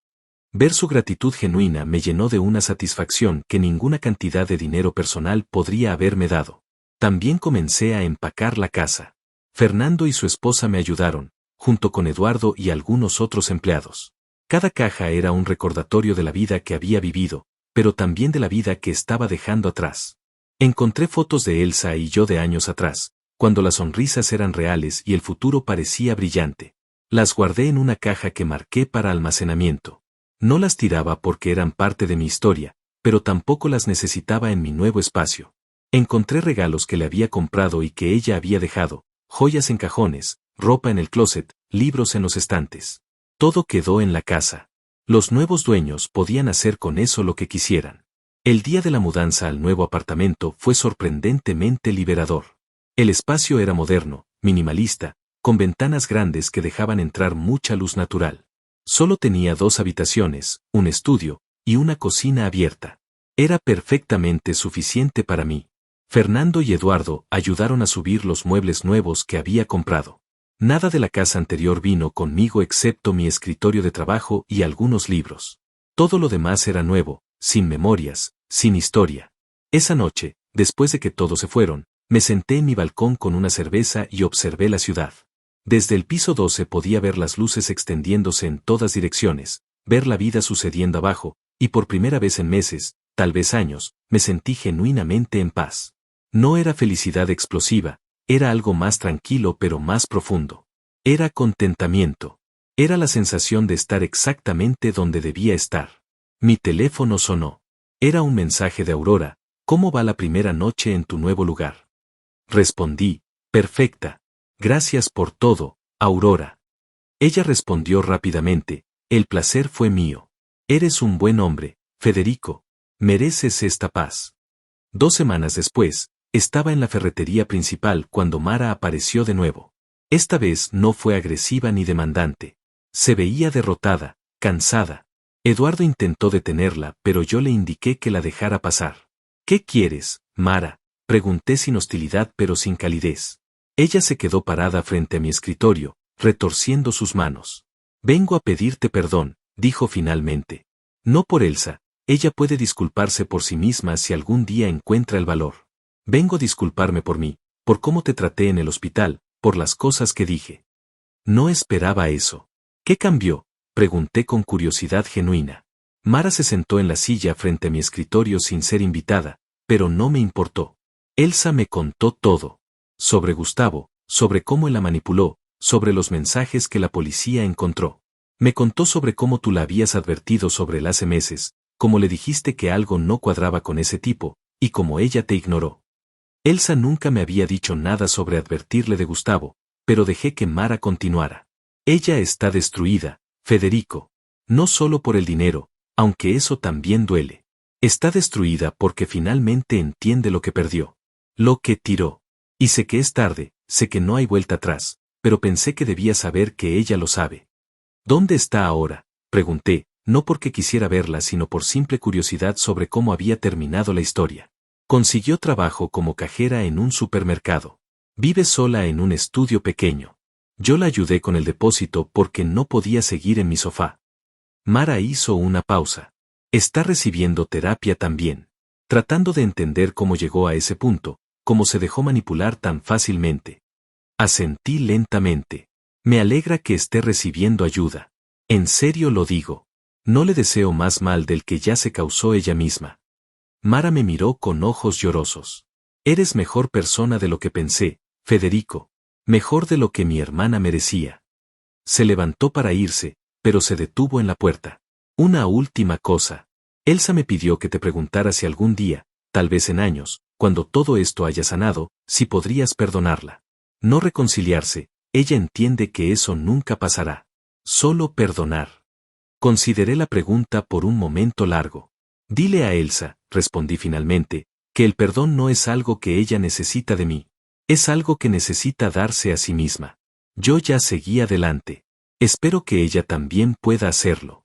Ver su gratitud genuina me llenó de una satisfacción que ninguna cantidad de dinero personal podría haberme dado. También comencé a empacar la casa. Fernando y su esposa me ayudaron, junto con Eduardo y algunos otros empleados. Cada caja era un recordatorio de la vida que había vivido, pero también de la vida que estaba dejando atrás. Encontré fotos de Elsa y yo de años atrás, cuando las sonrisas eran reales y el futuro parecía brillante. Las guardé en una caja que marqué para almacenamiento. No las tiraba porque eran parte de mi historia, pero tampoco las necesitaba en mi nuevo espacio. Encontré regalos que le había comprado y que ella había dejado, joyas en cajones, ropa en el closet, libros en los estantes. Todo quedó en la casa. Los nuevos dueños podían hacer con eso lo que quisieran. El día de la mudanza al nuevo apartamento fue sorprendentemente liberador. El espacio era moderno, minimalista, con ventanas grandes que dejaban entrar mucha luz natural. Solo tenía 2 habitaciones, un estudio, y una cocina abierta. Era perfectamente suficiente para mí. Fernando y Eduardo ayudaron a subir los muebles nuevos que había comprado. Nada de la casa anterior vino conmigo excepto mi escritorio de trabajo y algunos libros. Todo lo demás era nuevo, sin memorias, sin historia. Esa noche, después de que todos se fueron, me senté en mi balcón con una cerveza y observé la ciudad. Desde el piso 12 podía ver las luces extendiéndose en todas direcciones, ver la vida sucediendo abajo, y por primera vez en meses, tal vez años, me sentí genuinamente en paz. No era felicidad explosiva, era algo más tranquilo pero más profundo. Era contentamiento. Era la sensación de estar exactamente donde debía estar. Mi teléfono sonó. Era un mensaje de Aurora. ¿Cómo va la primera noche en tu nuevo lugar? Respondí, perfecta. Gracias por todo, Aurora. Ella respondió rápidamente, el placer fue mío. Eres un buen hombre, Federico. Mereces esta paz. 2 semanas después, estaba en la ferretería principal cuando Mara apareció de nuevo. Esta vez no fue agresiva ni demandante. Se veía derrotada, cansada. Eduardo intentó detenerla, pero yo le indiqué que la dejara pasar. ¿Qué quieres, Mara?, pregunté sin hostilidad pero sin calidez. Ella se quedó parada frente a mi escritorio, retorciendo sus manos. Vengo a pedirte perdón, dijo finalmente. No por Elsa, ella puede disculparse por sí misma si algún día encuentra el valor. Vengo a disculparme por mí, por cómo te traté en el hospital, por las cosas que dije. No esperaba eso. ¿Qué cambió?, pregunté con curiosidad genuina. Mara se sentó en la silla frente a mi escritorio sin ser invitada, pero no me importó. Elsa me contó todo. Sobre Gustavo, sobre cómo él la manipuló, sobre los mensajes que la policía encontró. Me contó sobre cómo tú la habías advertido sobre él hace meses, cómo le dijiste que algo no cuadraba con ese tipo, y cómo ella te ignoró. Elsa nunca me había dicho nada sobre advertirle de Gustavo, pero dejé que Mara continuara. Ella está destruida, Federico. No solo por el dinero, aunque eso también duele. Está destruida porque finalmente entiende lo que perdió. Lo que tiró. Y sé que es tarde, sé que no hay vuelta atrás, pero pensé que debía saber que ella lo sabe. ¿Dónde está ahora?, pregunté, no porque quisiera verla sino por simple curiosidad sobre cómo había terminado la historia. Consiguió trabajo como cajera en un supermercado. Vive sola en un estudio pequeño. Yo la ayudé con el depósito porque no podía seguir en mi sofá. Mara hizo una pausa. Está recibiendo terapia también. Tratando de entender cómo llegó a ese punto, cómo se dejó manipular tan fácilmente. Asentí lentamente. Me alegra que esté recibiendo ayuda. En serio lo digo. No le deseo más mal del que ya se causó ella misma. Mara me miró con ojos llorosos. Eres mejor persona de lo que pensé, Federico. Mejor de lo que mi hermana merecía. Se levantó para irse, pero se detuvo en la puerta. Una última cosa. Elsa me pidió que te preguntara si algún día, tal vez en años, cuando todo esto haya sanado, si podrías perdonarla. No reconciliarse, ella entiende que eso nunca pasará. Solo perdonar. Consideré la pregunta por un momento largo. Dile a Elsa, respondí finalmente, que el perdón no es algo que ella necesita de mí. Es algo que necesita darse a sí misma. Yo ya seguí adelante. Espero que ella también pueda hacerlo.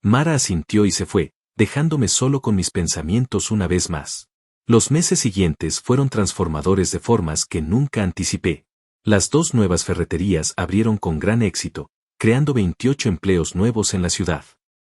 Mara asintió y se fue, dejándome solo con mis pensamientos una vez más. Los meses siguientes fueron transformadores de formas que nunca anticipé. Las 2 nuevas ferreterías abrieron con gran éxito, creando 28 empleos nuevos en la ciudad.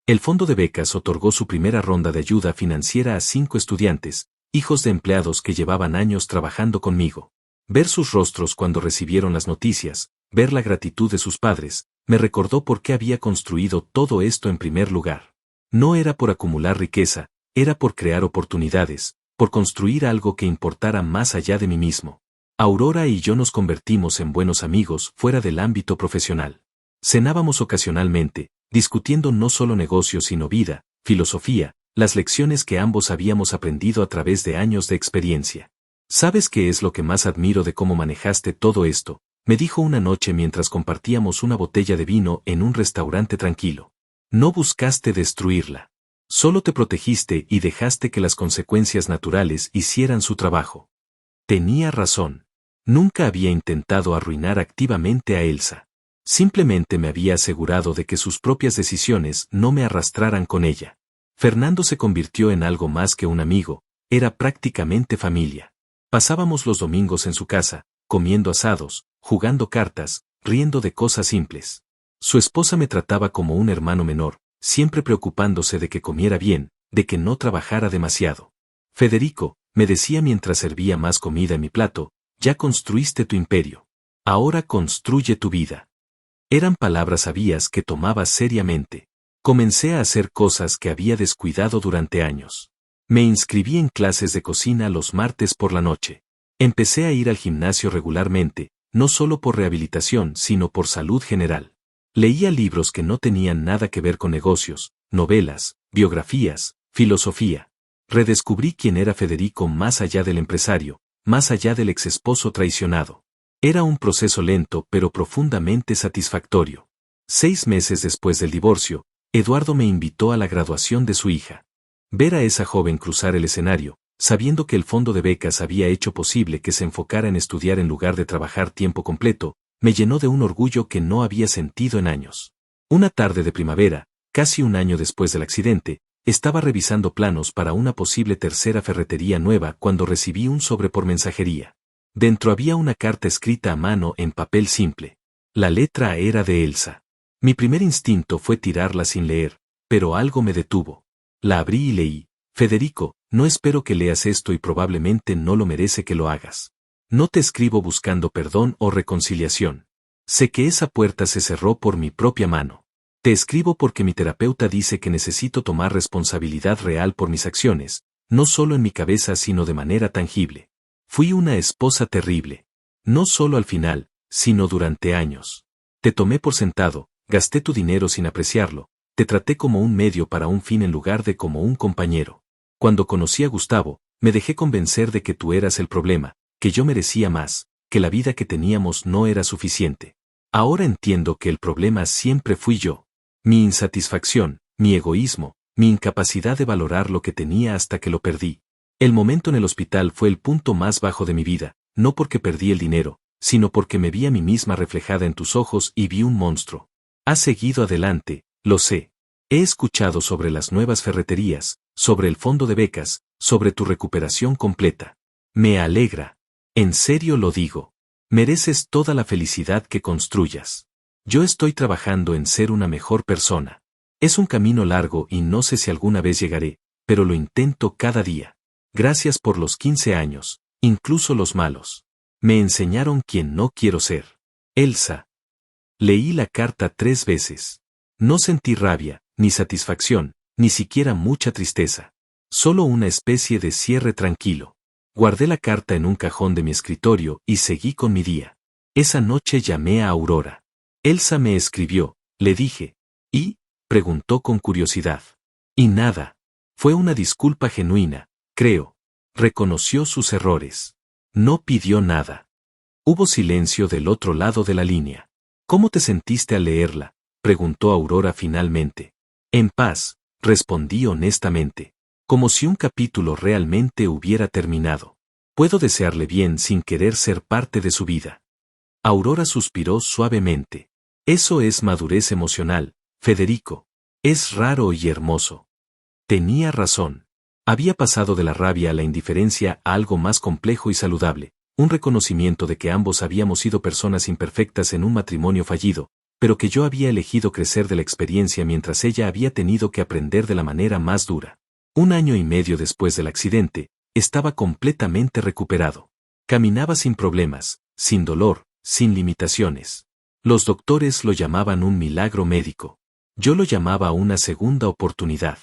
El fondo de becas otorgó su primera ronda de ayuda financiera a 5 estudiantes, hijos de empleados que llevaban años trabajando conmigo. Ver sus rostros cuando recibieron las noticias, ver la gratitud de sus padres, me recordó por qué había construido todo esto en primer lugar. No era por acumular riqueza, era por crear oportunidades, por construir algo que importara más allá de mí mismo. Aurora y yo nos convertimos en buenos amigos fuera del ámbito profesional. Cenábamos ocasionalmente, discutiendo no solo negocios sino vida, filosofía, las lecciones que ambos habíamos aprendido a través de años de experiencia. ¿Sabes qué es lo que más admiro de cómo manejaste todo esto?, me dijo una noche mientras compartíamos una botella de vino en un restaurante tranquilo. No buscaste destruirla. Solo te protegiste y dejaste que las consecuencias naturales hicieran su trabajo. Tenía razón. Nunca había intentado arruinar activamente a Elsa. Simplemente me había asegurado de que sus propias decisiones no me arrastraran con ella. Fernando se convirtió en algo más que un amigo, era prácticamente familia. Pasábamos los domingos en su casa, comiendo asados, jugando cartas, riendo de cosas simples. Su esposa me trataba como un hermano menor, siempre preocupándose de que comiera bien, de que no trabajara demasiado. Federico, me decía mientras servía más comida en mi plato, ya construiste tu imperio. Ahora construye tu vida. Eran palabras sabias que tomaba seriamente. Comencé a hacer cosas que había descuidado durante años. Me inscribí en clases de cocina los martes por la noche. Empecé a ir al gimnasio regularmente, no solo por rehabilitación sino por salud general. Leía libros que no tenían nada que ver con negocios, novelas, biografías, filosofía. Redescubrí quién era Federico más allá del empresario, más allá del exesposo traicionado. Era un proceso lento pero profundamente satisfactorio. 6 meses después del divorcio, Eduardo me invitó a la graduación de su hija. Ver a esa joven cruzar el escenario, sabiendo que el fondo de becas había hecho posible que se enfocara en estudiar en lugar de trabajar tiempo completo, me llenó de un orgullo que no había sentido en años. Una tarde de primavera, casi un año después del accidente, estaba revisando planos para una posible tercera ferretería nueva cuando recibí un sobre por mensajería. Dentro había una carta escrita a mano en papel simple. La letra era de Elsa. Mi primer instinto fue tirarla sin leer, pero algo me detuvo. La abrí y leí: Federico, no espero que leas esto y probablemente no lo merece que lo hagas. No te escribo buscando perdón o reconciliación. Sé que esa puerta se cerró por mi propia mano. Te escribo porque mi terapeuta dice que necesito tomar responsabilidad real por mis acciones, no solo en mi cabeza sino de manera tangible. Fui una esposa terrible. No solo al final, sino durante años. Te tomé por sentado, gasté tu dinero sin apreciarlo, te traté como un medio para un fin en lugar de como un compañero. Cuando conocí a Gustavo, me dejé convencer de que tú eras el problema, que yo merecía más, que la vida que teníamos no era suficiente. Ahora entiendo que el problema siempre fui yo. Mi insatisfacción, mi egoísmo, mi incapacidad de valorar lo que tenía hasta que lo perdí. El momento en el hospital fue el punto más bajo de mi vida, no porque perdí el dinero, sino porque me vi a mí misma reflejada en tus ojos y vi un monstruo. Has seguido adelante, lo sé. He escuchado sobre las nuevas ferreterías, sobre el fondo de becas, sobre tu recuperación completa. Me alegra. En serio lo digo. Mereces toda la felicidad que construyas. Yo estoy trabajando en ser una mejor persona. Es un camino largo y no sé si alguna vez llegaré, pero lo intento cada día. Gracias por los 15 años, incluso los malos. Me enseñaron quién no quiero ser. Elsa. Leí la carta 3 veces. No sentí rabia, ni satisfacción, ni siquiera mucha tristeza. Solo una especie de cierre tranquilo. Guardé la carta en un cajón de mi escritorio y seguí con mi día. Esa noche llamé a Aurora. Elsa me escribió, le dije. ¿Y? Preguntó con curiosidad. Y nada. Fue una disculpa genuina, creo. Reconoció sus errores. No pidió nada. Hubo silencio del otro lado de la línea. ¿Cómo te sentiste al leerla?, preguntó Aurora finalmente. En paz, respondí honestamente. Como si un capítulo realmente hubiera terminado. Puedo desearle bien sin querer ser parte de su vida. Aurora suspiró suavemente. Eso es madurez emocional, Federico. Es raro y hermoso. Tenía razón. Había pasado de la rabia a la indiferencia a algo más complejo y saludable, un reconocimiento de que ambos habíamos sido personas imperfectas en un matrimonio fallido, pero que yo había elegido crecer de la experiencia mientras ella había tenido que aprender de la manera más dura. 1 año y medio después del accidente, estaba completamente recuperado. Caminaba sin problemas, sin dolor, sin limitaciones. Los doctores lo llamaban un milagro médico. Yo lo llamaba una segunda oportunidad.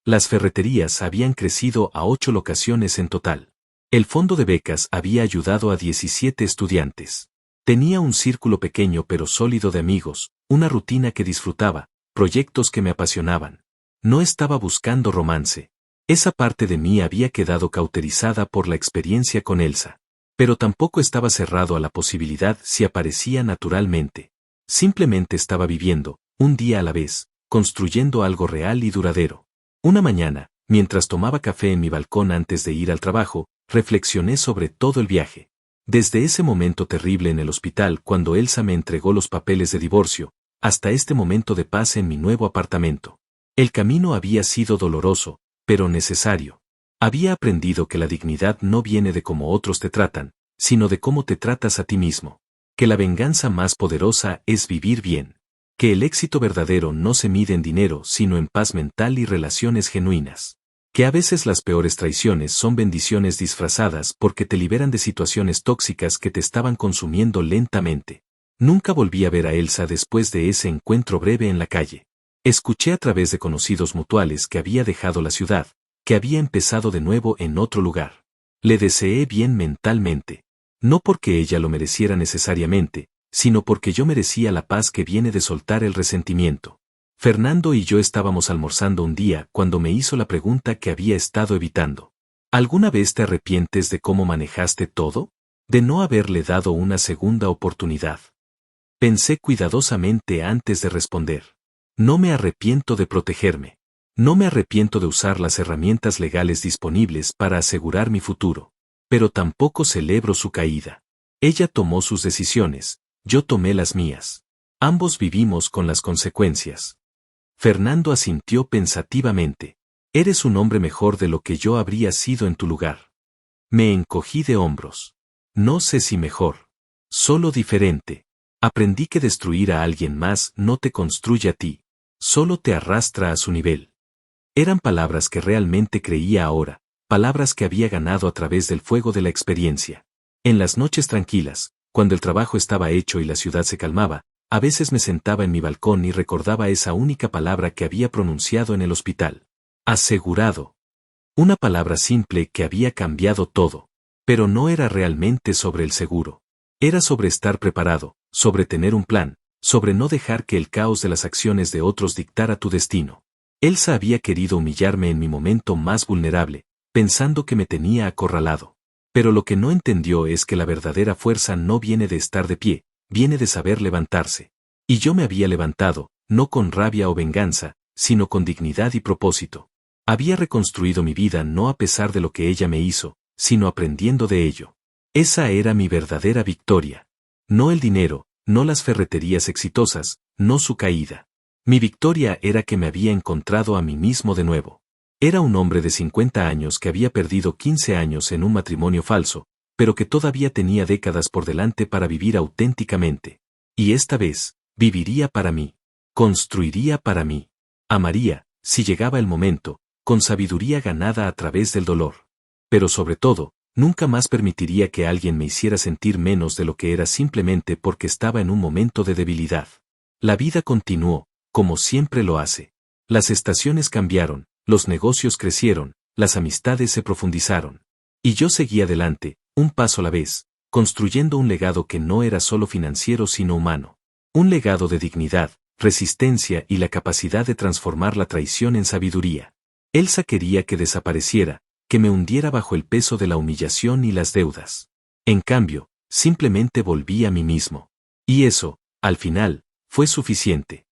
Las ferreterías habían crecido a 8 locaciones en total. El fondo de becas había ayudado a 17 estudiantes. Tenía un círculo pequeño pero sólido de amigos, una rutina que disfrutaba, proyectos que me apasionaban. No estaba buscando romance. Esa parte de mí había quedado cauterizada por la experiencia con Elsa. Pero tampoco estaba cerrado a la posibilidad si aparecía naturalmente. Simplemente estaba viviendo, un día a la vez, construyendo algo real y duradero. Una mañana, mientras tomaba café en mi balcón antes de ir al trabajo, reflexioné sobre todo el viaje. Desde ese momento terrible en el hospital cuando Elsa me entregó los papeles de divorcio, hasta este momento de paz en mi nuevo apartamento. El camino había sido doloroso, pero necesario. Había aprendido que la dignidad no viene de cómo otros te tratan, sino de cómo te tratas a ti mismo. Que la venganza más poderosa es vivir bien. Que el éxito verdadero no se mide en dinero sino en paz mental y relaciones genuinas. Que a veces las peores traiciones son bendiciones disfrazadas porque te liberan de situaciones tóxicas que te estaban consumiendo lentamente. Nunca volví a ver a Elsa después de ese encuentro breve en la calle. Escuché a través de conocidos mutuales que había dejado la ciudad, que había empezado de nuevo en otro lugar. Le deseé bien mentalmente. No porque ella lo mereciera necesariamente, sino porque yo merecía la paz que viene de soltar el resentimiento. Fernando y yo estábamos almorzando un día cuando me hizo la pregunta que había estado evitando. ¿Alguna vez te arrepientes de cómo manejaste todo? ¿De no haberle dado una segunda oportunidad? Pensé cuidadosamente antes de responder. No me arrepiento de protegerme. No me arrepiento de usar las herramientas legales disponibles para asegurar mi futuro. Pero tampoco celebro su caída. Ella tomó sus decisiones, yo tomé las mías. Ambos vivimos con las consecuencias. Fernando asintió pensativamente. Eres un hombre mejor de lo que yo habría sido en tu lugar. Me encogí de hombros. No sé si mejor. Solo diferente. Aprendí que destruir a alguien más no te construye a ti. Solo te arrastra a su nivel. Eran palabras que realmente creía ahora, palabras que había ganado a través del fuego de la experiencia. En las noches tranquilas, cuando el trabajo estaba hecho y la ciudad se calmaba, a veces me sentaba en mi balcón y recordaba esa única palabra que había pronunciado en el hospital. Asegurado. Una palabra simple que había cambiado todo. Pero no era realmente sobre el seguro. Era sobre estar preparado, sobre tener un plan, sobre no dejar que el caos de las acciones de otros dictara tu destino. Elsa había querido humillarme en mi momento más vulnerable, pensando que me tenía acorralado. Pero lo que no entendió es que la verdadera fuerza no viene de estar de pie, viene de saber levantarse. Y yo me había levantado, no con rabia o venganza, sino con dignidad y propósito. Había reconstruido mi vida no a pesar de lo que ella me hizo, sino aprendiendo de ello. Esa era mi verdadera victoria. No el dinero, no las ferreterías exitosas, no su caída. Mi victoria era que me había encontrado a mí mismo de nuevo. Era un hombre de 50 años que había perdido 15 años en un matrimonio falso, pero que todavía tenía décadas por delante para vivir auténticamente. Y esta vez, viviría para mí. Construiría para mí. Amaría, si llegaba el momento, con sabiduría ganada a través del dolor. Pero sobre todo, nunca más permitiría que alguien me hiciera sentir menos de lo que era simplemente porque estaba en un momento de debilidad. La vida continuó, como siempre lo hace. Las estaciones cambiaron, los negocios crecieron, las amistades se profundizaron. Y yo seguí adelante, un paso a la vez, construyendo un legado que no era solo financiero sino humano. Un legado de dignidad, resistencia y la capacidad de transformar la traición en sabiduría. Elsa quería que desapareciera, que me hundiera bajo el peso de la humillación y las deudas. En cambio, simplemente volví a mí mismo. Y eso, al final, fue suficiente.